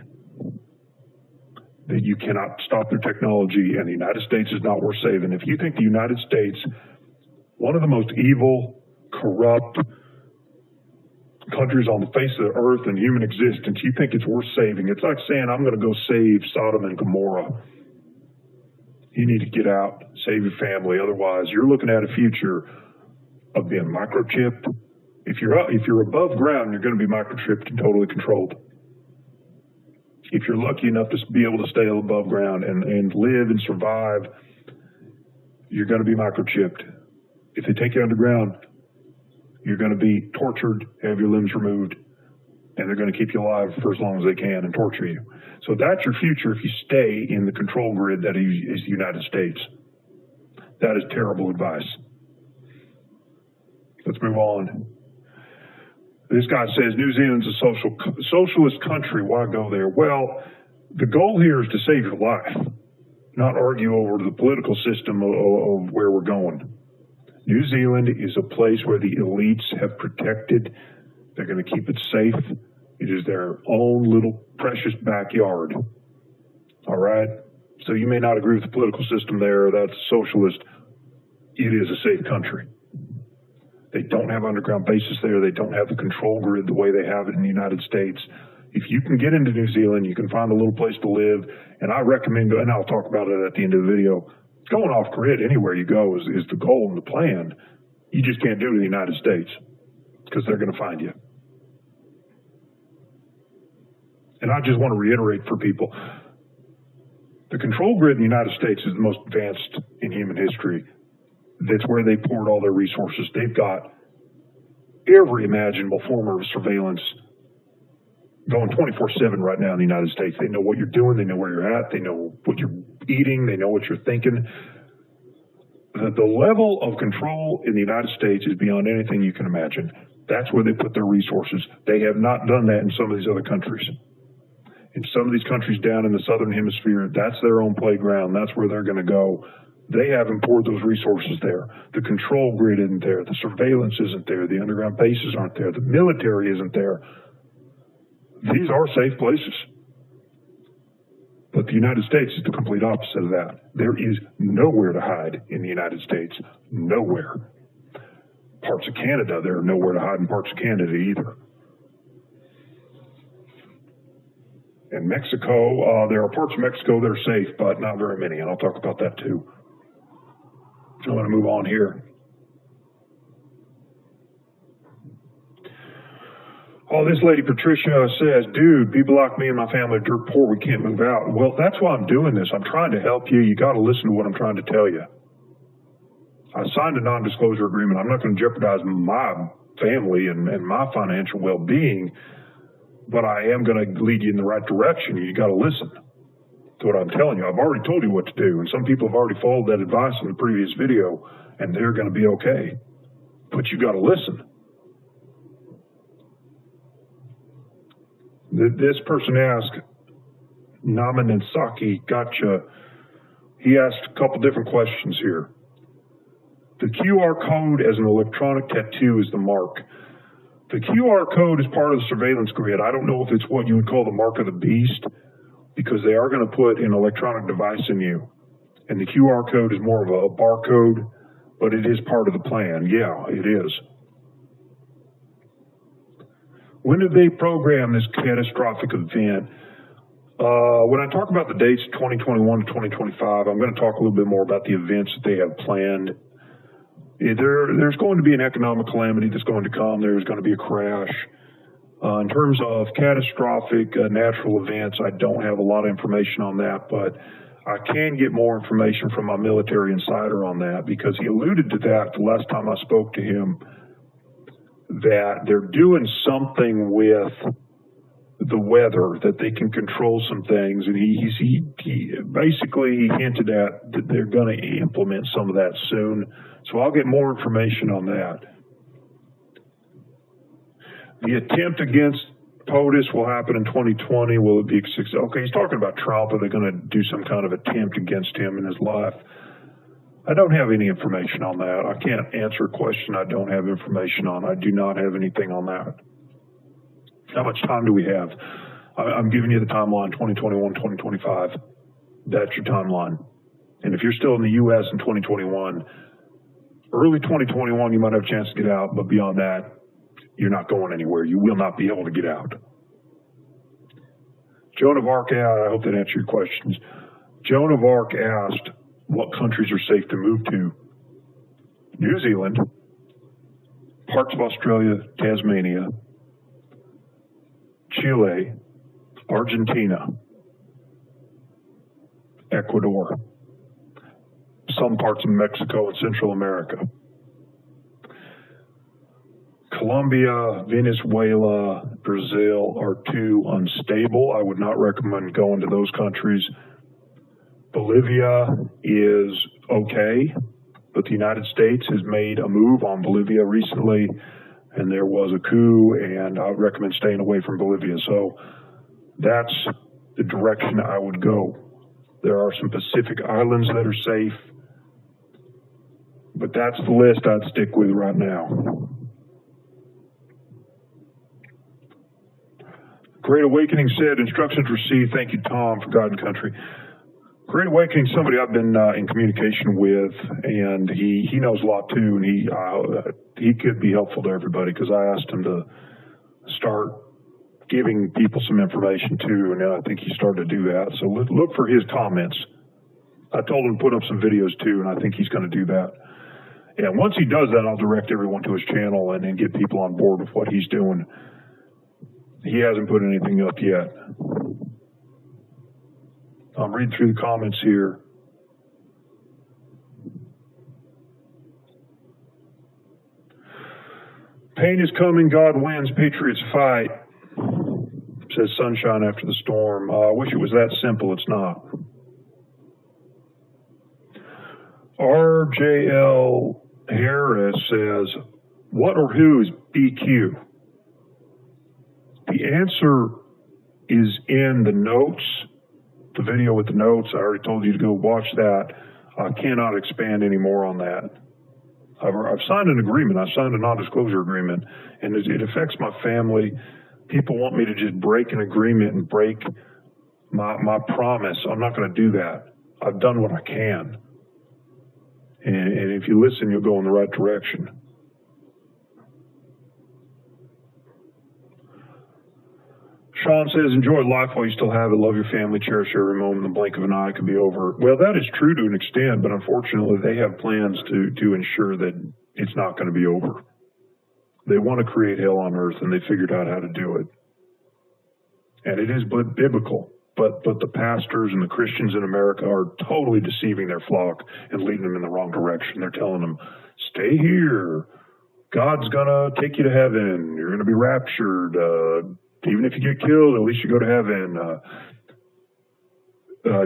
That you cannot stop their technology, and the United States is not worth saving. If you think the United States, one of the most evil, corrupt countries on the face of the earth and human existence, you think it's worth saving. It's like saying, I'm going to go save Sodom and Gomorrah. You need to get out, save your family. Otherwise, you're looking at a future of being microchipped. If you're above ground, you're going to be microchipped and totally controlled. If you're lucky enough to be able to stay above ground and live and survive, you're going to be microchipped. If they take you underground, you're going to be tortured, have your limbs removed, and they're going to keep you alive for as long as they can and torture you. So that's your future if you stay in the control grid that is the United States. That is terrible advice. Let's move on. This guy says New Zealand's a socialist country. Why go there? Well, the goal here is to save your life, not argue over the political system of where we're going. New Zealand is a place where the elites have protected. They're going to keep it safe. It is their own little precious backyard. All right? So you may not agree with the political system there. That's socialist. It is a safe country. They don't have underground bases there. They don't have the control grid the way they have it in the United States. If you can get into New Zealand, you can find a little place to live. And I recommend, and I'll talk about it at the end of the video, going off grid anywhere you go is the goal and the plan. You just can't do it in the United States because they're going to find you. And I just want to reiterate for people, the control grid in the United States is the most advanced in human history. That's where they poured all their resources. They've got every imaginable form of surveillance going 24/7 right now in the United States. They know what you're doing. They know where you're at. They know what you're eating. They know what you're thinking. The level of control in the United States is beyond anything you can imagine. That's where they put their resources. They have not done that in some of these other countries. In some of these countries down in the southern hemisphere, that's their own playground. That's where they're going to go. They haven't poured those resources there. The control grid isn't there. The surveillance isn't there. The underground bases aren't there. The military isn't there. These are safe places. But the United States is the complete opposite of that. There is nowhere to hide in the United States. Nowhere. Parts of Canada, there are nowhere to hide in parts of Canada either. In Mexico, there are parts of Mexico that are safe, but not very many, and I'll talk about that too. I'm going to move on here. Oh, this lady Patricia says, dude, people like me and my family are dirt poor. We can't move out. Well, that's why I'm doing this. I'm trying to help you. You got to listen to what I'm trying to tell you. I signed a non-disclosure agreement. I'm not going to jeopardize my family and my financial well-being, but I am going to lead you in the right direction. You got to listen to what I'm telling you. I've already told you what to do, and some people have already followed that advice in the previous video, and they're going to be okay. But you got to listen. This person asked, Namanansaki, gotcha. He asked a couple different questions here. The QR code as an electronic tattoo is the mark. The QR code is part of the surveillance grid. I don't know if it's what you would call the mark of the beast, because they are going to put an electronic device in you. And the QR code is more of a barcode, but it is part of the plan. Yeah, it is. When did they program this catastrophic event? When I talk about the dates 2021 to 2025, I'm going to talk a little bit more about the events that they have planned. There's going to be an economic calamity that's going to come. There's going to be a crash. In terms of catastrophic natural events, I don't have a lot of information on that, but I can get more information from my military insider on that, because he alluded to that the last time I spoke to him, that they're doing something with the weather, that they can control some things, and he basically hinted at that they're going to implement some of that soon. So I'll get more information on that. The attempt against POTUS will happen in 2020. Will it be successful? Okay, he's talking about Trump. Are they going to do some kind of attempt against him in his life? I don't have any information on that. I can't answer a question I don't have information on. I do not have anything on that. How much time do we have? I'm giving you the timeline, 2021, 2025. That's your timeline. And if you're still in the U.S. in 2021, early 2021, you might have a chance to get out, but beyond that, you're not going anywhere. You will not be able to get out. Joan of Arc, I hope that answered your questions. Joan of Arc asked, what countries are safe to move to? New Zealand, parts of Australia, Tasmania, Chile, Argentina, Ecuador, some parts of Mexico and Central America. Colombia, Venezuela, Brazil are too unstable. I would not recommend going to those countries. Bolivia is okay, but the United States has made a move on Bolivia recently, and there was a coup, and I would recommend staying away from Bolivia. So that's the direction I would go. There are some Pacific islands that are safe, but that's the list I'd stick with right now. Great Awakening said, instructions received. Thank you, Tom, for God and Country. Great Awakening, somebody I've been in communication with, and he knows a lot too, and he could be helpful to everybody, because I asked him to start giving people some information too, and I think he started to do that. So look for his comments. I told him to put up some videos too, and I think he's going to do that. And once he does that, I'll direct everyone to his channel and then get people on board with what he's doing. He hasn't put anything up yet. I'm reading through the comments here. Pain is coming, God wins, patriots fight. Says sunshine after the storm. I wish it was that simple. It's not. RJL Harris says, what or who is BQ? The answer is in the notes, the video with the notes. I already told you to go watch that. I cannot expand any more on that. I've signed an agreement. I've signed a non-disclosure agreement, and it affects my family. People want me to just break an agreement and break my promise. I'm not going to do that. I've done what I can. And if you listen, you'll go in the right direction. Sean says, enjoy life while you still have it. Love your family. Cherish every moment. The blink of an eye could be over. Well, that is true to an extent, but unfortunately, they have plans to ensure that it's not going to be over. They want to create hell on earth, and they figured out how to do it. And it is biblical, but the pastors and the Christians in America are totally deceiving their flock and leading them in the wrong direction. They're telling them, stay here. God's going to take you to heaven. You're going to be raptured. Even if you get killed, at least you go to heaven.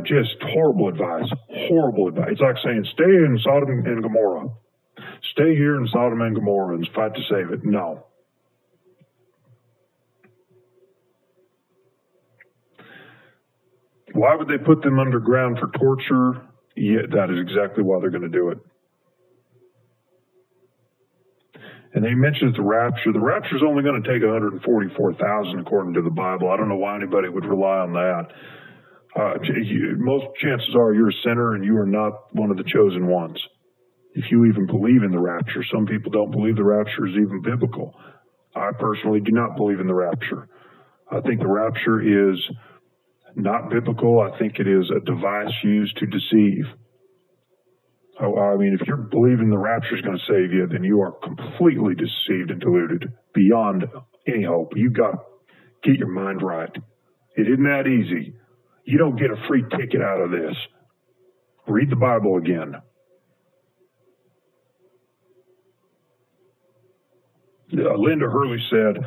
Just horrible advice. Horrible advice. It's like saying, stay in Sodom and Gomorrah. Stay here in Sodom and Gomorrah and fight to save it. No. Why would they put them underground for torture? Yeah, that is exactly why they're going to do it. And they mentioned the rapture. The rapture is only going to take 144,000 according to the Bible. I don't know why anybody would rely on that. Most chances are you're a sinner and you are not one of the chosen ones. If you even believe in the rapture. Some people don't believe the rapture is even biblical. I personally do not believe in the rapture. I think the rapture is not biblical. I think it is a device used to deceive. I mean, if you're believing the rapture is going to save you, then you are completely deceived and deluded beyond any hope. You've got to get your mind right. It isn't that easy. You don't get a free ticket out of this. Read the Bible again. Linda Hurley said,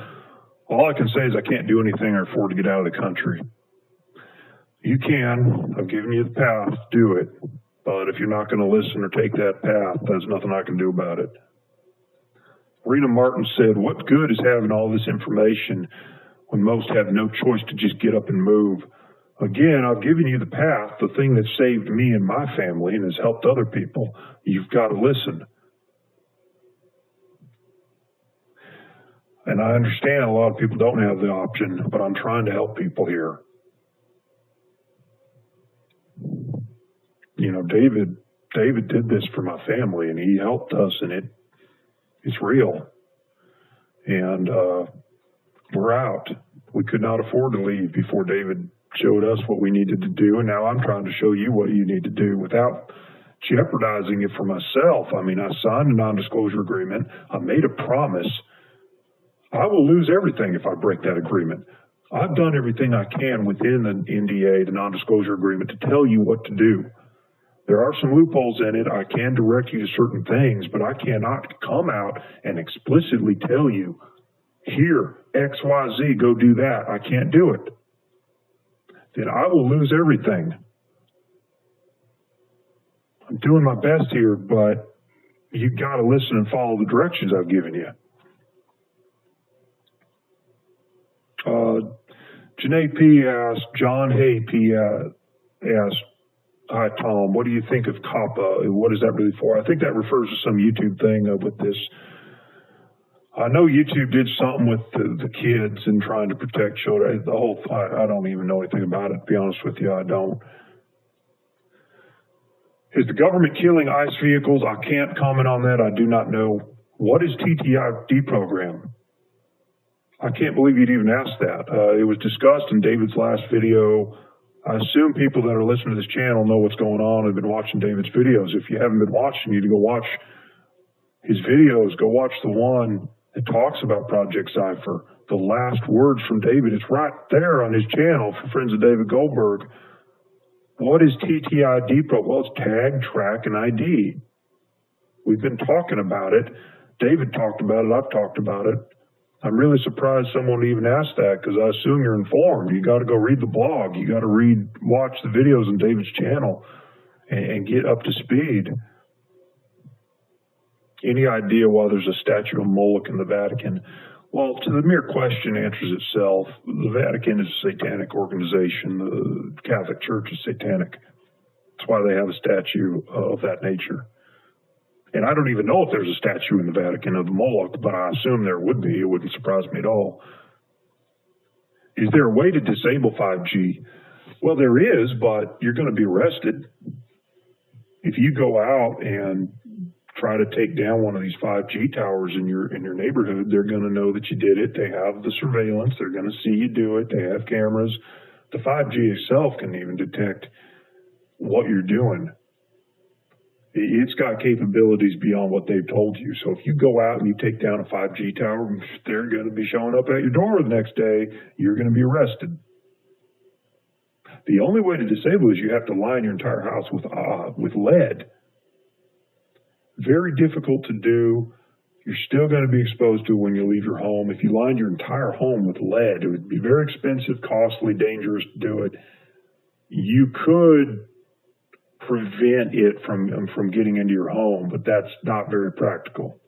all I can say is I can't do anything or afford to get out of the country. You can. I've given you the path. Do it. But if you're not going to listen or take that path, there's nothing I can do about it. Rena Martin said, what good is having all this information when most have no choice to just get up and move? Again, I've given you the path, the thing that saved me and my family and has helped other people. You've got to listen. And I understand a lot of people don't have the option, but I'm trying to help people here. You know, David did this for my family, and he helped us, and it's real. And we're out. We could not afford to leave before David showed us what we needed to do, and now I'm trying to show you what you need to do without jeopardizing it for myself. I mean, I signed a non-disclosure agreement. I made a promise. I will lose everything if I break that agreement. I've done everything I can within the NDA, the non-disclosure agreement, to tell you what to do. There are some loopholes in it. I can direct you to certain things, but I cannot come out and explicitly tell you, here, X, Y, Z, go do that. I can't do it. Then I will lose everything. I'm doing my best here, but you've got to listen and follow the directions I've given you. Janae P. asked, John Hay P. asked, hi, Tom, what do you think of COPPA? What is that really for? I think that refers to some YouTube thing with this. I know YouTube did something with the kids and trying to protect children. The whole, I don't even know anything about it, to be honest with you. I don't. Is the government killing ICE vehicles? I can't comment on that. I do not know. What is TTID program? I can't believe you'd even ask that. It was discussed in David's last video. I assume people that are listening to this channel know what's going on. Have been watching David's videos. If you haven't been watching, you need to go watch his videos. Go watch the one that talks about Project Cypher. The last words from David. It's right there on his channel for friends of David Goldberg. What is TTID program? Well, it's tag, track, and ID. We've been talking about it. David talked about it. I've talked about it. I'm really surprised someone even asked that because I assume you're informed. You got to go read the blog. You got to watch the videos on David's channel and get up to speed. Any idea why there's a statue of Moloch in the Vatican? Well, to the mere question answers itself. The Vatican is a satanic organization. The Catholic Church is satanic. That's why they have a statue of that nature. And I don't even know if there's a statue in the Vatican of Moloch, but I assume there would be. It wouldn't surprise me at all. Is there a way to disable 5G? Well, there is, but you're going to be arrested. If you go out and try to take down one of these 5G towers in your neighborhood, they're going to know that you did it. They have the surveillance. They're going to see you do it. They have cameras. The 5G itself can even detect what you're doing. It's got capabilities beyond what they've told you. So if you go out and you take down a 5G tower, they're going to be showing up at your door the next day. You're going to be arrested. The only way to disable is you have to line your entire house with lead. Very difficult to do. You're still going to be exposed to it when you leave your home. If you lined your entire home with lead, it would be very expensive, costly, dangerous to do it. You could prevent it from getting into your home, but that's not very practical.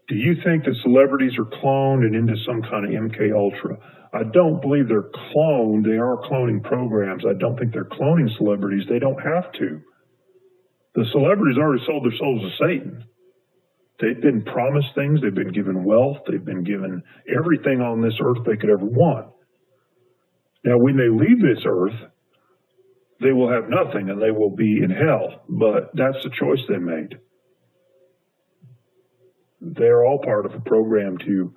Do you think that celebrities are cloned and into some kind of MK Ultra? I don't believe they're cloned. They are cloning programs. I don't think they're cloning celebrities. They don't have to. The celebrities already sold their souls to Satan. They've been promised things. They've been given wealth. They've been given everything on this earth they could ever want. Now, when they leave this earth, they will have nothing and they will be in hell. But that's the choice they made. They're all part of a program to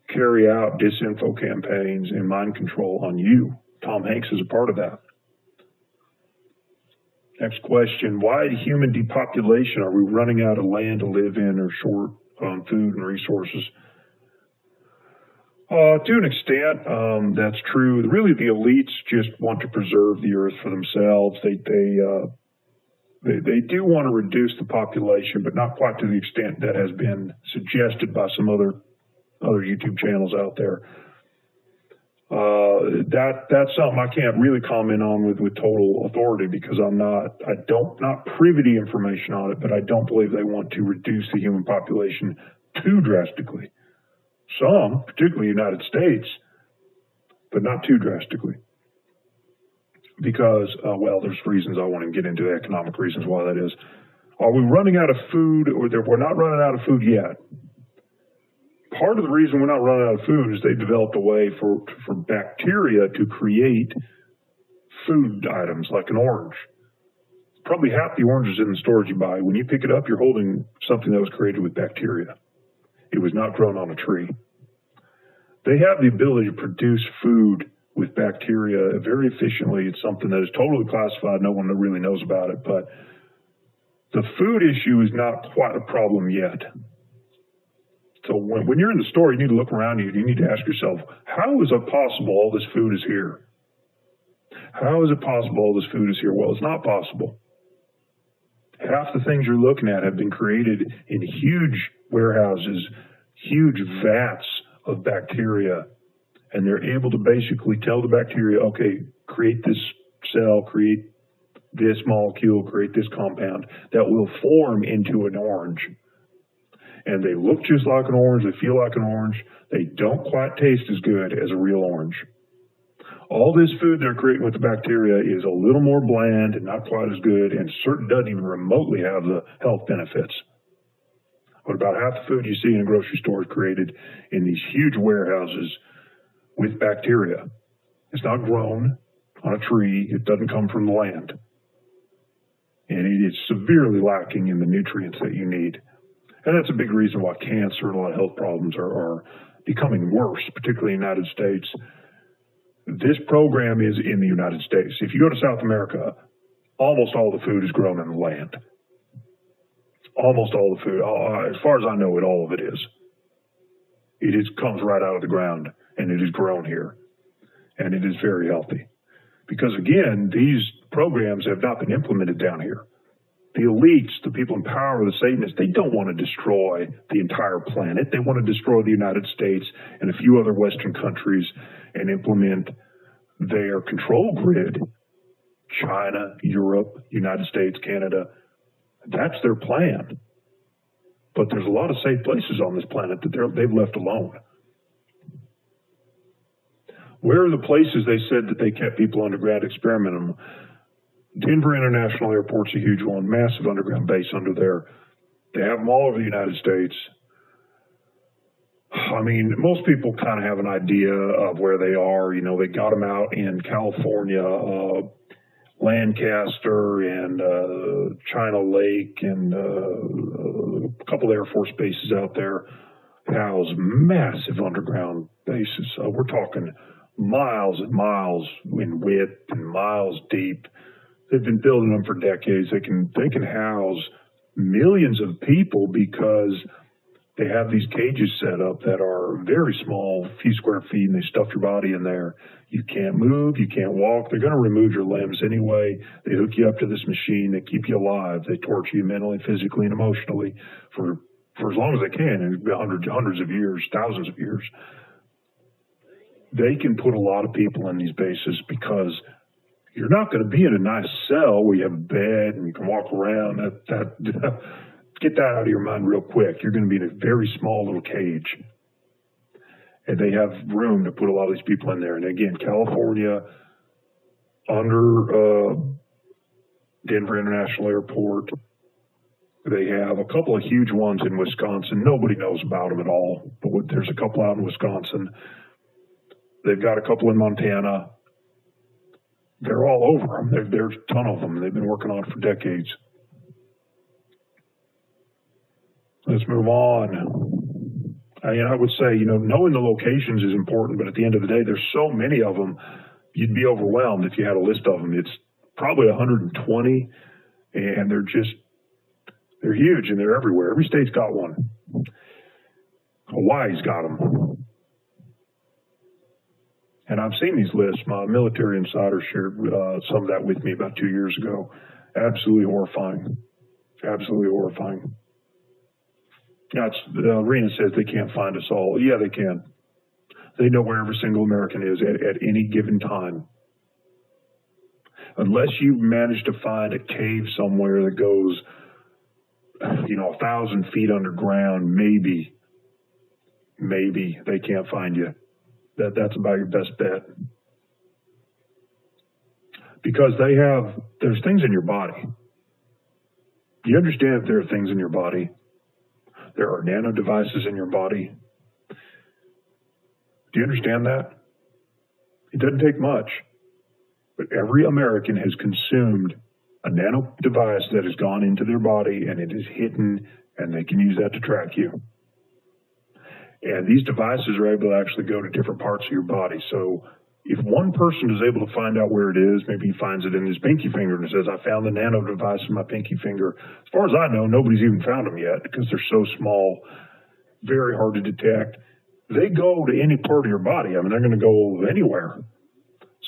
carry out disinfo campaigns and mind control on you. Tom Hanks is a part of that. Next question, why human depopulation? Are we running out of land to live in or short on food and resources? To an extent, that's true. Really, the elites just want to preserve the earth for themselves. They do want to reduce the population, but not quite to the extent that has been suggested by some other YouTube channels out there. That's something I can't really comment on with total authority because I'm not privy to information on it, but I don't believe they want to reduce the human population too drastically. Some, particularly the United States, but not too drastically. Because, there's reasons I want to get into, economic reasons why that is. Are we running out of food, or we're not running out of food yet? Part of the reason we're not running out of food is they developed a way for bacteria to create food items like an orange. Probably half the oranges in the stores you buy, when you pick it up, you're holding something that was created with bacteria. It was not grown on a tree. They have the ability to produce food with bacteria very efficiently. It's something that is totally classified. No one really knows about it, but the food issue is not quite a problem yet. So when you're in the store, you need to look around you. You need to ask yourself, how is it possible all this food is here? How is it possible all this food is here? Well, it's not possible. Half the things you're looking at have been created in huge warehouses, huge vats of bacteria, and they're able to basically tell the bacteria, okay, create this cell, create this molecule, create this compound that will form into an orange. And they look just like an orange, they feel like an orange, they don't quite taste as good as a real orange. All this food they're creating with the bacteria is a little more bland and not quite as good, and doesn't even remotely have the health benefits. But about half the food you see in a grocery store is created in these huge warehouses with bacteria. It's not grown on a tree. It doesn't come from the land. And it is severely lacking in the nutrients that you need. And that's a big reason why cancer and a lot of health problems are becoming worse, particularly in the United States. This program is in the United States. If you go to South America, almost all the food is grown on the land. Almost all the food, as far as I know it, all of it is. Comes right out of the ground, and it is grown here. And it is very healthy. Because again, these programs have not been implemented down here. The elites, the people in power, the Satanists, they don't want to destroy the entire planet. They want to destroy the United States and a few other Western countries and implement their control grid. China, Europe, United States, Canada. That's their plan. But there's a lot of safe places on this planet that they've left alone. Where are the places they said that they kept people underground experimenting? Denver International Airport's a huge one, massive underground base under there. They have them all over the United States. I mean, most people kind of have an idea of where they are. You know, they got them out in California, Lancaster and China Lake and a couple of Air Force bases out there house massive underground bases. We're talking miles and miles in width and miles deep. They've been building them for decades. They can house millions of people because they have these cages set up that are very small, a few square feet, and they stuff your body in there. You can't move, you can't walk. They're going to remove your limbs anyway. They hook you up to this machine. They keep you alive. They torture you mentally, physically, and emotionally for as long as they can, and hundreds of years, thousands of years. They can put a lot of people in these bases because you're not going to be in a nice cell where you have a bed and you can walk around. Get that out of your mind real quick. You're going to be in a very small little cage. And they have room to put a lot of these people in there. And again, California, under Denver International Airport, they have a couple of huge ones in Wisconsin. Nobody knows about them at all, but there's a couple out in Wisconsin. They've got a couple in Montana. They're all over them. There's a ton of them. They've been working on it for decades. Let's move on. I would say, knowing the locations is important, but at the end of the day, there's so many of them, you'd be overwhelmed if you had a list of them. It's probably 120, and they're huge, and they're everywhere. Every state's got one. Hawaii's got them. And I've seen these lists. My military insider shared some of that with me about 2 years ago. Absolutely horrifying. Absolutely horrifying. Rena says they can't find us all. Yeah, they can. They know where every single American is at any given time. Unless you manage to find a cave somewhere that goes, 1,000 feet underground, maybe they can't find you. That's about your best bet. Because there's things in your body. Do you understand that there are things in your body? There are nano devices in your body. Do you understand that? It doesn't take much, but every American has consumed a nano device that has gone into their body, and it is hidden, and they can use that to track you. And these devices are able to actually go to different parts of your body. So if one person is able to find out where it is, maybe he finds it in his pinky finger and says, I found the nano device in my pinky finger. As far as I know, nobody's even found them yet because they're so small, very hard to detect. They go to any part of your body. I mean, they're going to go anywhere.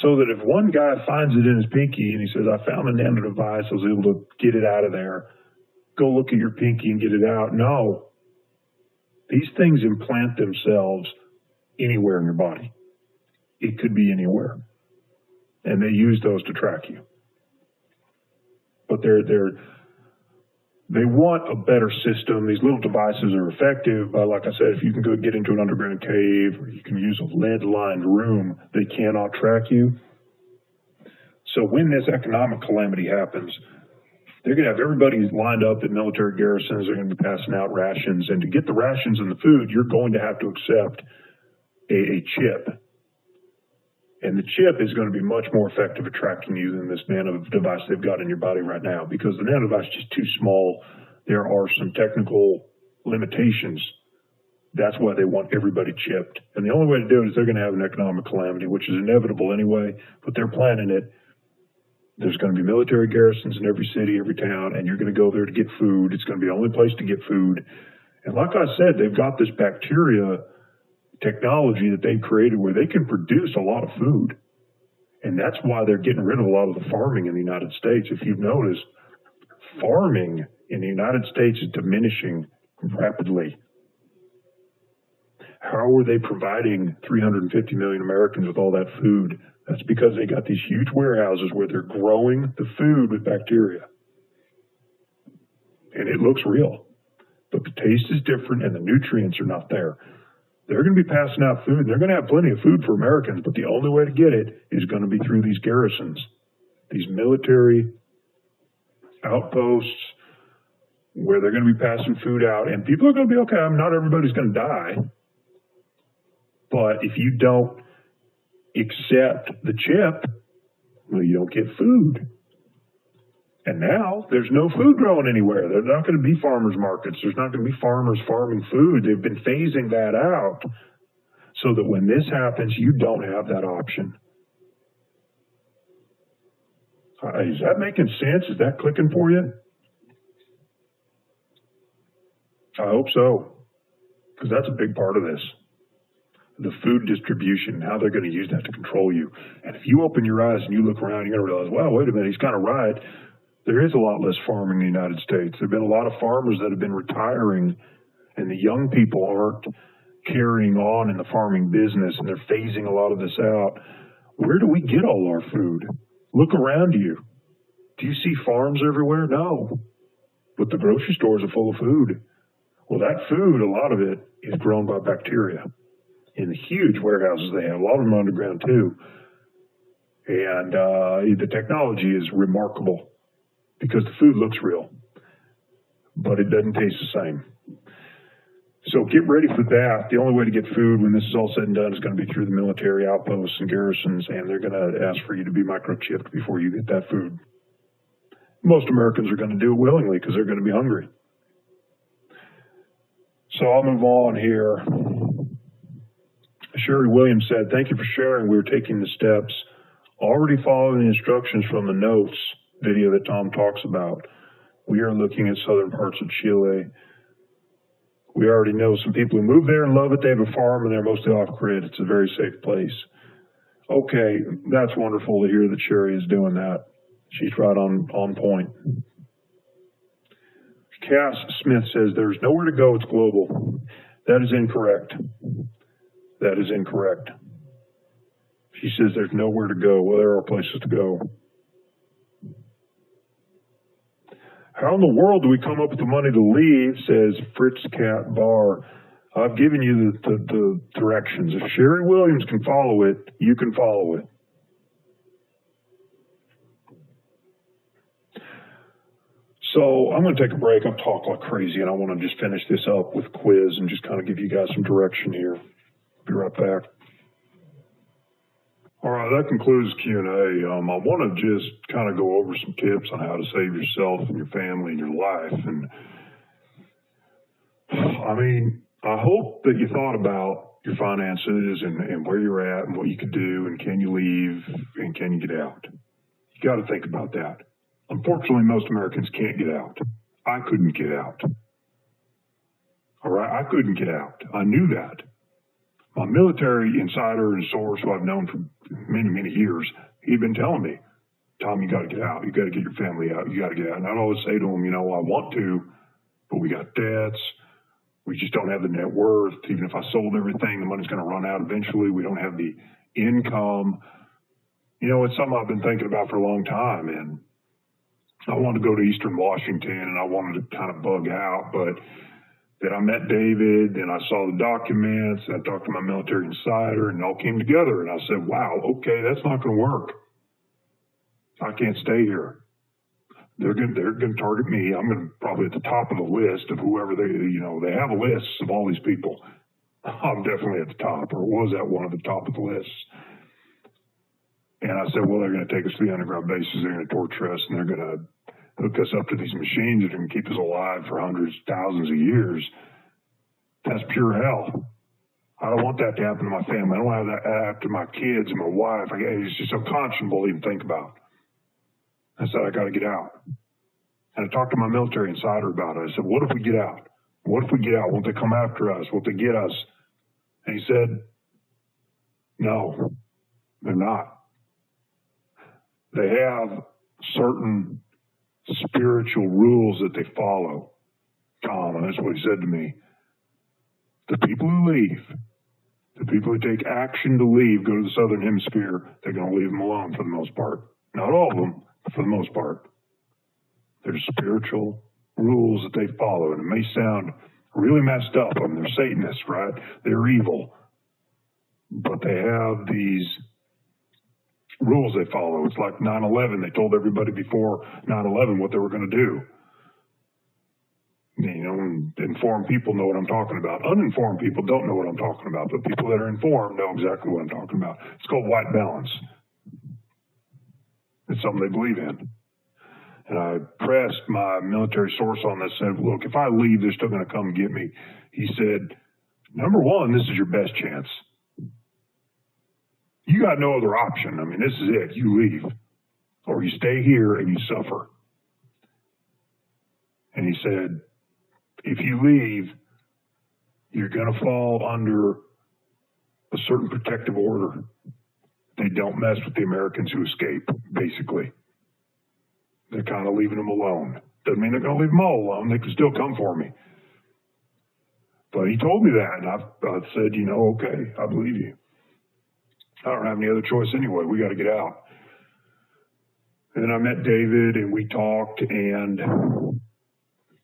So that if one guy finds it in his pinky and he says, I found the nano device, I was able to get it out of there, go look at your pinky and get it out. No. These things implant themselves anywhere in your body. It could be anywhere. And they use those to track you. But they want a better system. These little devices are effective. Like I said, if you can go get into an underground cave or you can use a lead-lined room, they cannot track you. So when this economic calamity happens, they're going to have everybody lined up at military garrisons. They're going to be passing out rations. And to get the rations and the food, you're going to have to accept a chip. And the chip is going to be much more effective at tracking you than this nano device they've got in your body right now, because the nano device is just too small. There are some technical limitations. That's why they want everybody chipped. And the only way to do it is they're going to have an economic calamity, which is inevitable anyway, but they're planning it. There's going to be military garrisons in every city, every town, and you're going to go there to get food. It's going to be the only place to get food. And like I said, they've got this bacteria technology that they've created where they can produce a lot of food. And that's why they're getting rid of a lot of the farming in the United States. If you've noticed, farming in the United States is diminishing rapidly. How are they providing 350 million Americans with all that food? That's because they got these huge warehouses where they're growing the food with bacteria. And it looks real, but the taste is different and the nutrients are not there. They're going to be passing out food. They're going to have plenty of food for Americans, but the only way to get it is going to be through these garrisons, these military outposts where they're going to be passing food out. And people are going to be okay. Not everybody's going to die. But if you don't accept the chip, well, you don't get food. And now there's no food growing anywhere. There's not going to be farmers markets. There's not going to be farmers farming food. They've been phasing that out so that when this happens, you don't have that option. Is that making sense? Is that clicking for you? I hope so, because that's a big part of this. The food distribution, how they're going to use that to control you. And if you open your eyes and you look around, you're going to realize, wow, wait a minute, he's kind of right. There is a lot less farming in the United States. There have been a lot of farmers that have been retiring, and the young people aren't carrying on in the farming business, and they're phasing a lot of this out. Where do we get all our food? Look around you. Do you see farms everywhere? No. But the grocery stores are full of food. Well, that food, a lot of it, is grown by bacteria in the huge warehouses they have. A lot of them are underground, too. And the technology is remarkable because the food looks real, but it doesn't taste the same. So get ready for that. The only way to get food when this is all said and done is going to be through the military outposts and garrisons, and they're going to ask for you to be microchipped before you get that food. Most Americans are going to do it willingly because they're going to be hungry. So I'll move on here. Sherry Williams said, thank you for sharing. We're taking the steps, already following the instructions from the notes video that Tom talks about. We are looking at southern parts of Chile. We already know some people who move there and love it. They have a farm and they're mostly off-grid. It's a very safe place. Okay, that's wonderful to hear that Sherry is doing that. She's right on point. Cass Smith says, there's nowhere to go, it's global. That is incorrect. That is incorrect. She says there's nowhere to go. Well, there are places to go. How in the world do we come up with the money to leave, says Fritz Cat Bar. I've given you the directions. If Sherry Williams can follow it, you can follow it. So I'm going to take a break. I'm talking like crazy, and I want to just finish this up with a quiz and just kind of give you guys some direction here. Be right back. All right, that concludes Q&A. I want to just kind of go over some tips on how to save yourself and your family and your life. And I mean, I hope that you thought about your finances and where you're at and what you could do and can you leave and can you get out. You got to think about that. Unfortunately, most Americans can't get out. I couldn't get out. All right, I couldn't get out. I knew that. My military insider and source, who I've known for many, many years, he'd been telling me, Tom, you got to get out. You got to get your family out. You got to get out. And I'd always say to him, you know, I want to, but we got debts. We just don't have the net worth. Even if I sold everything, the money's going to run out eventually. We don't have the income. You know, it's something I've been thinking about for a long time. And I wanted to go to Eastern Washington, and I wanted to kind of bug out, but then I met David, and I saw the documents, and I talked to my military insider, and it all came together, and I said, wow, okay, that's not going to work. I can't stay here. They're going to target me. I'm going to probably at the top of the list of whoever they have a list of all these people. I'm definitely at the top, or was at one of the top of the lists. And I said, well, they're going to take us to the underground bases, they're going to torture us, and they're going to hook us up to these machines that are going to keep us alive for hundreds, thousands of years. That's pure hell. I don't want that to happen to my family. I don't want that to happen to my kids and my wife. It's just unconscionable to even think about. I said, I got to get out. And I talked to my military insider about it. I said, what if we get out? What if we get out? Won't they come after us? Won't they get us? And he said, no, they're not. They have certain spiritual rules that they follow, Tom, and that's what he said to me. The people who leave, the people who take action to leave, go to the southern hemisphere, they're going to leave them alone for the most part. Not all of them, but for the most part. There's spiritual rules that they follow, and it may sound really messed up. I mean, they're Satanists, right? They're evil. But they have these rules they follow. It's like 9/11. They told everybody before 9/11 what they were going to do. You know, and informed people know what I'm talking about. Uninformed people don't know what I'm talking about, but people that are informed know exactly what I'm talking about. It's called white balance. It's something they believe in. And I pressed my military source on this, said, look, if I leave, they're still going to come get me. He said, number one, this is your best chance. You got no other option. I mean, this is it. You leave. Or you stay here and you suffer. And he said, if you leave, you're going to fall under a certain protective order. They don't mess with the Americans who escape, basically. They're kind of leaving them alone. Doesn't mean they're going to leave them all alone. They can still come for me. But he told me that, and I said, you know, okay, I believe you. I don't have any other choice anyway. We got to get out. And then I met David, and we talked, and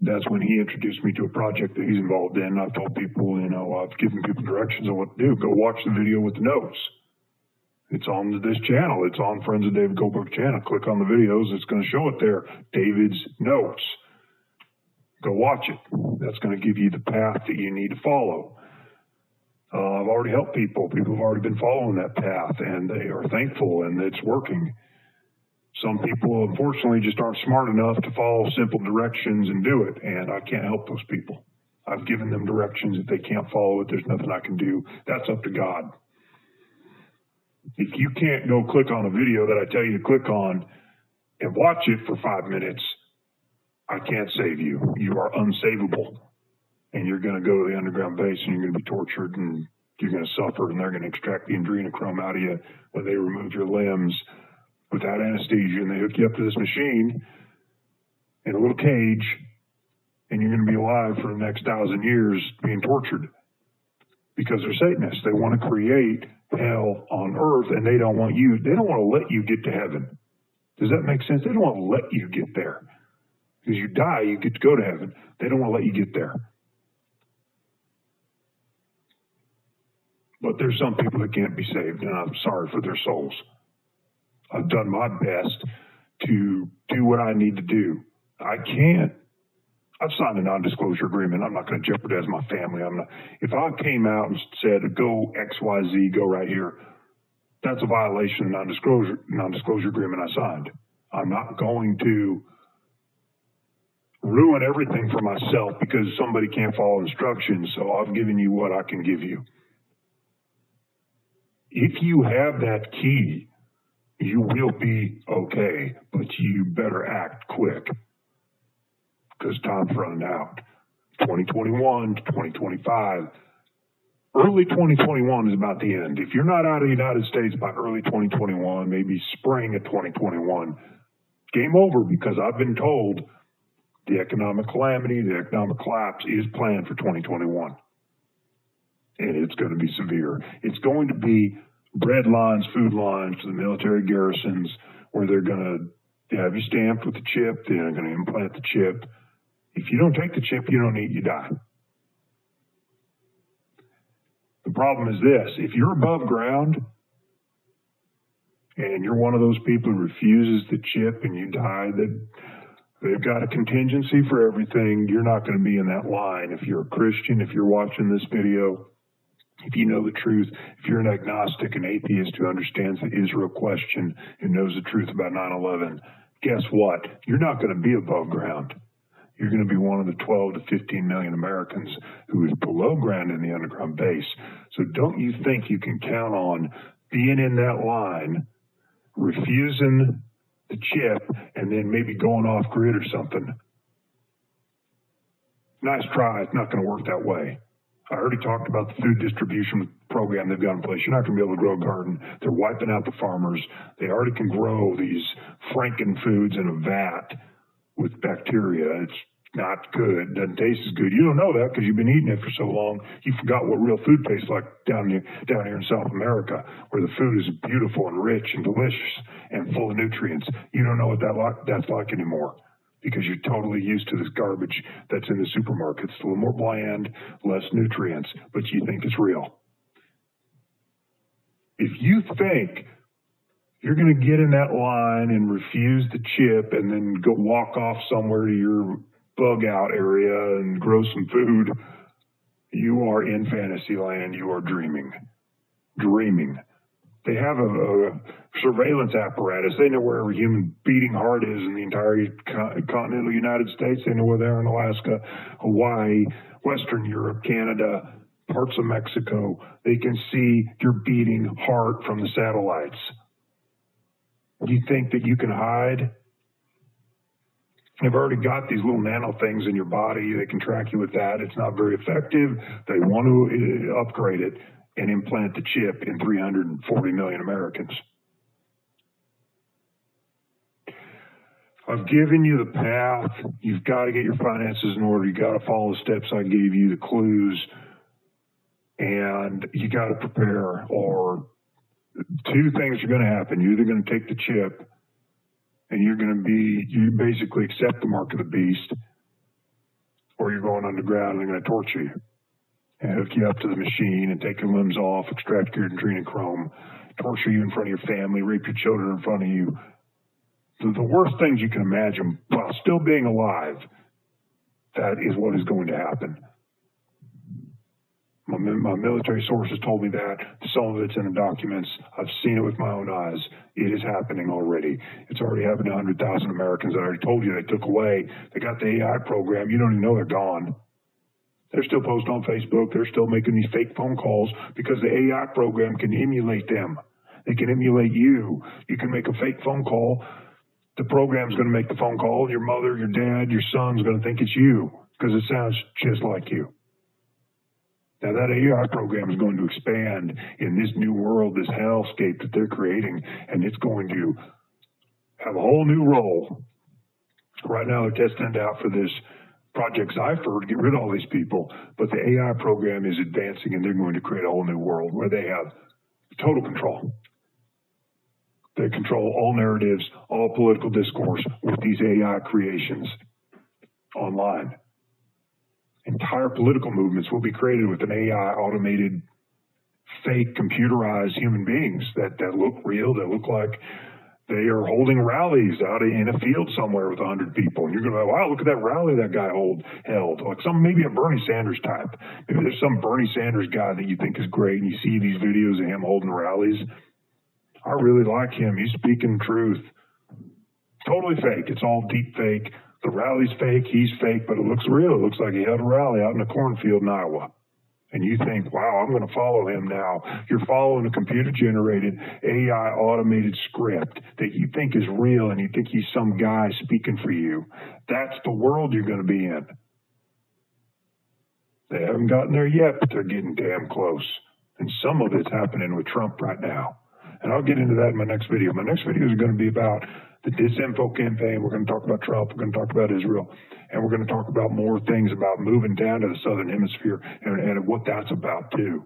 that's when he introduced me to a project that he's involved in. I've told people, you know, I've given people directions on what to do. Go watch the video with the notes. It's on this channel. It's on Friends of David Goldberg channel. Click on the videos. It's going to show it there. David's notes. Go watch it. That's going to give you the path that you need to follow. I've already helped people. People have already been following that path, and they are thankful, and it's working. Some people, unfortunately, just aren't smart enough to follow simple directions and do it, and I can't help those people. I've given them directions. If they can't follow it, there's nothing I can do. That's up to God. If you can't go click on a video that I tell you to click on and watch it for 5 minutes, I can't save you. You are unsavable. And you're going to go to the underground base and you're going to be tortured and you're going to suffer, and they're going to extract the adrenochrome out of you when they remove your limbs without anesthesia, and they hook you up to this machine in a little cage, and you're going to be alive for the next 1,000 years being tortured because they're Satanists. They want to create hell on earth, and they don't want to let you get to heaven. Does that make sense? They don't want to let you get there. Because you die, you get to go to heaven. They don't want to let you get there. But there's some people that can't be saved, and I'm sorry for their souls. I've done my best to do what I need to do. I've signed a non-disclosure agreement. I'm not going to jeopardize my family. If I came out and said, go XYZ, go right here, that's a violation of non-disclosure agreement I signed. I'm not going to ruin everything for myself because somebody can't follow instructions, so I've given you what I can give you. If you have that key, you will be okay, but you better act quick because time's running out. 2021 to 2025. Early 2021 is about the end. If you're not out of the United States by early 2021, maybe spring of 2021, game over, because I've been told the economic calamity, the economic collapse is planned for 2021. And it's going to be severe. It's going to be bread lines, food lines to the military garrisons where they're going to have you stamped with the chip. They're going to implant the chip. If you don't take the chip, you don't eat, you die. The problem is this. If you're above ground and you're one of those people who refuses the chip and you die, they've got a contingency for everything. You're not going to be in that line. If you're a Christian, if you're watching this video, if you know the truth, if you're an agnostic, an atheist who understands the Israel question and knows the truth about 9/11, guess what? You're not going to be above ground. You're going to be one of the 12 to 15 million Americans who is below ground in the underground base. So don't you think you can count on being in that line, refusing the chip, and then maybe going off grid or something? Nice try. It's not going to work that way. I already talked about the food distribution program they've got in place. You're not going to be able to grow a garden. They're wiping out the farmers. They already can grow these Franken foods in a vat with bacteria. It's not good. Doesn't taste as good. You don't know that because you've been eating it for so long. You forgot what real food tastes like down here in South America, where the food is beautiful and rich and delicious and full of nutrients. You don't know what that's like anymore because you're totally used to this garbage that's in the supermarkets. It's a little more bland, less nutrients, but you think it's real. If you think you're going to get in that line and refuse the chip and then go walk off somewhere to your bug out area and grow some food, you are in fantasy land. You are dreaming. They have a surveillance apparatus. They know where every human beating heart is in the entire continental United States. They know where they are in Alaska, Hawaii, Western Europe, Canada, parts of Mexico. They can see your beating heart from the satellites. You think that you can hide? They've already got these little nano things in your body. They can track you with that. It's not very effective. They want to upgrade it and implant the chip in 340 million Americans. I've given you the path. You've got to get your finances in order. You've got to follow the steps I gave you, the clues, and you got to prepare, or two things are going to happen. You're either going to take the chip and you basically accept the mark of the beast, or you're going underground and they're going to torture you and hook you up to the machine and take your limbs off, extract your adrenochrome, torture you in front of your family, rape your children in front of you. The worst things you can imagine while still being alive, that is what is going to happen. My military sources told me that. Some of it's in the documents. I've seen it with my own eyes. It is happening already. It's already happened to 100,000 Americans. I already told you they took away. They got the AI program. You don't even know they're gone. They're still posting on Facebook. They're still making these fake phone calls because the AI program can emulate them. They can emulate you. You can make a fake phone call. The program's going to make the phone call. Your mother, your dad, your son's going to think it's you because it sounds just like you. Now, that AI program is going to expand in this new world, this hellscape that they're creating, and it's going to have a whole new role. Right now, they're testing it out for this Project Zypher to get rid of all these people, but the AI program is advancing, and they're going to create a whole new world where they have total control. They control all narratives, all political discourse with these AI creations online. Entire political movements will be created with an AI automated, fake, computerized human beings that look real, that look like they are holding rallies out in a field somewhere with 100 people. And you're going to go, wow, look at that rally that guy held. Like maybe a Bernie Sanders type. Maybe there's some Bernie Sanders guy that you think is great and you see these videos of him holding rallies. I really like him. He's speaking truth. Totally fake. It's all deep fake. The rally's fake, he's fake, but it looks real. It looks like he held a rally out in a cornfield in Iowa. And you think, wow, I'm going to follow him now. You're following a computer-generated, AI automated script that you think is real and you think he's some guy speaking for you. That's the world you're going to be in. They haven't gotten there yet, but they're getting damn close. And some of it's happening with Trump right now. And I'll get into that in my next video. My next video is going to be about the disinfo campaign. We're going to talk about Trump. We're going to talk about Israel. And we're going to talk about more things about moving down to the southern hemisphere and what that's about, too.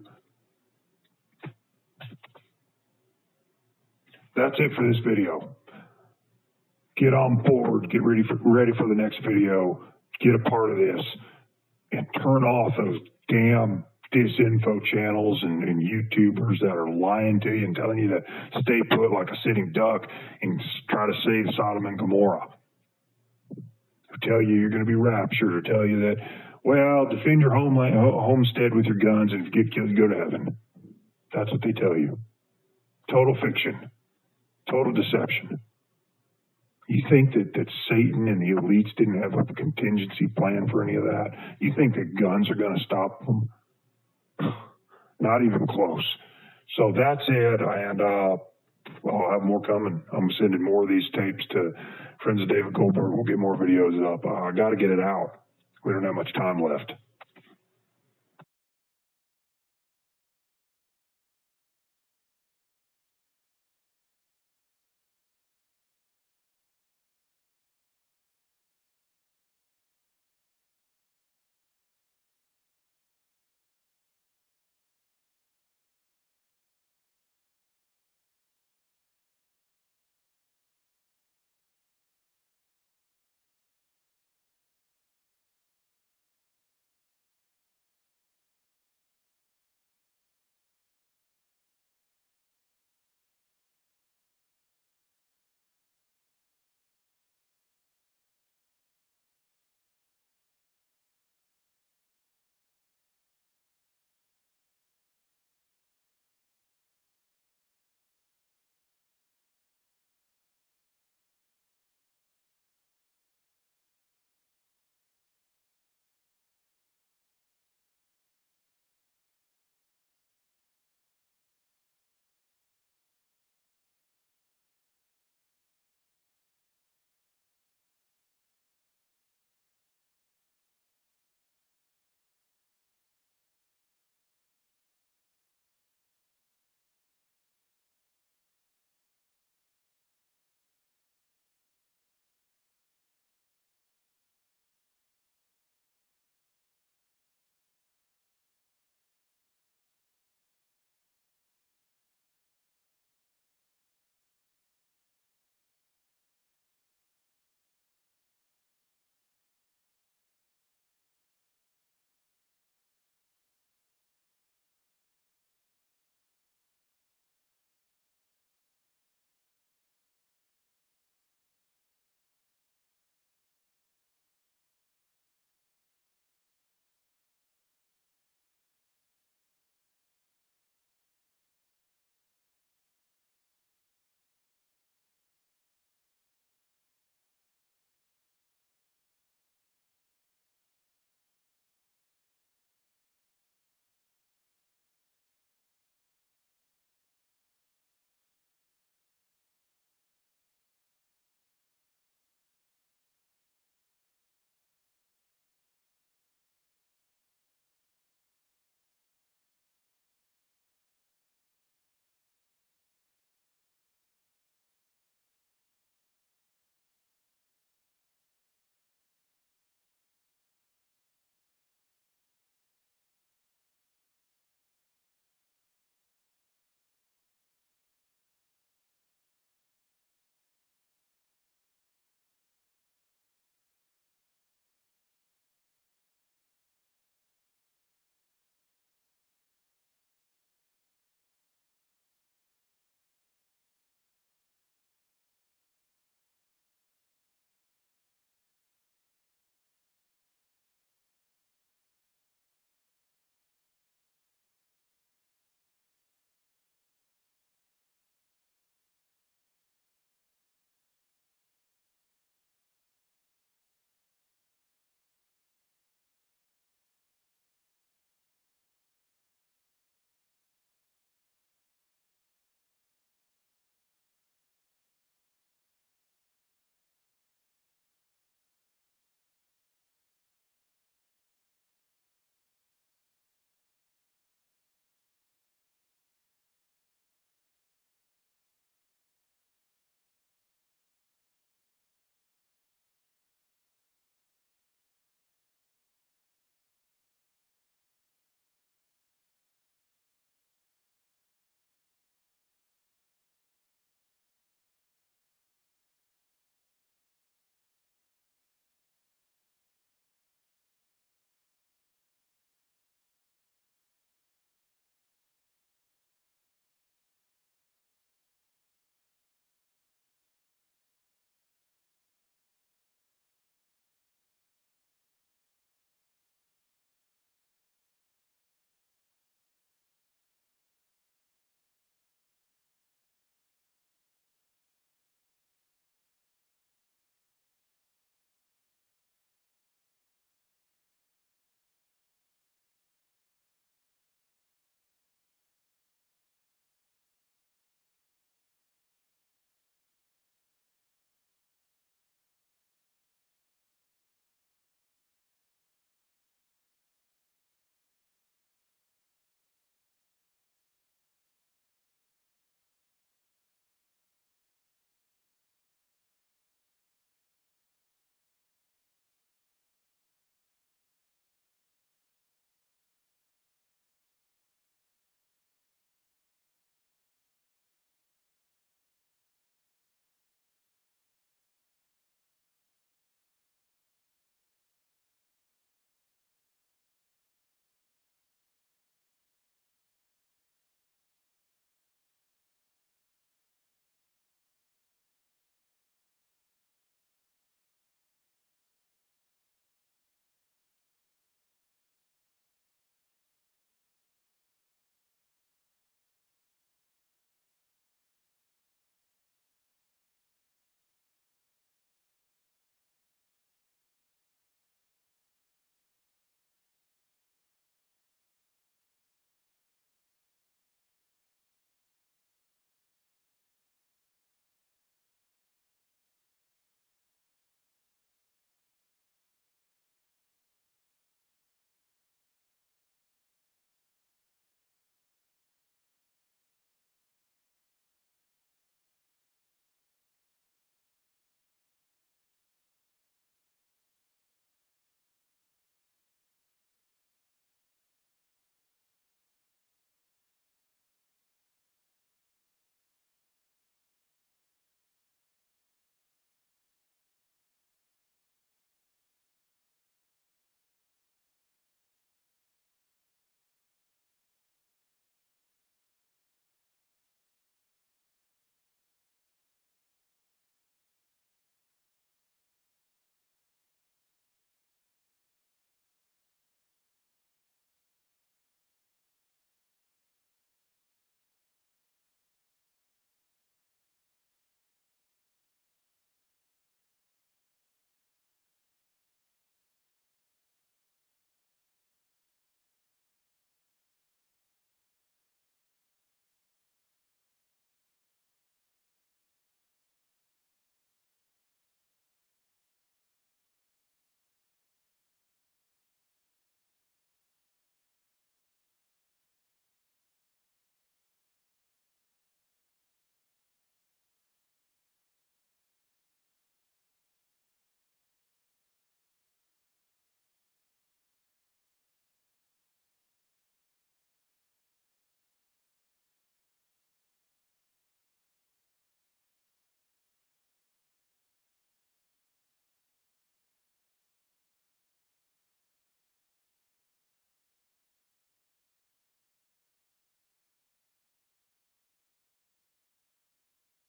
That's it for this video. Get on board. Get ready for the next video. Get a part of this. And turn off those damn disinfo channels and YouTubers that are lying to you and telling you to stay put like a sitting duck and try to save Sodom and Gomorrah. Who tell you you're going to be raptured, or tell you that, well, defend your homestead with your guns, and if you get killed, you go to heaven. That's what they tell you. Total fiction. Total deception. You think that Satan and the elites didn't have a contingency plan for any of that? You think that guns are going to stop them? Not even close. So that's it, and I'll have more coming. I'm sending more of these tapes to friends of David Goldberg. We'll get more videos up. I got to get it out. We don't have much time left.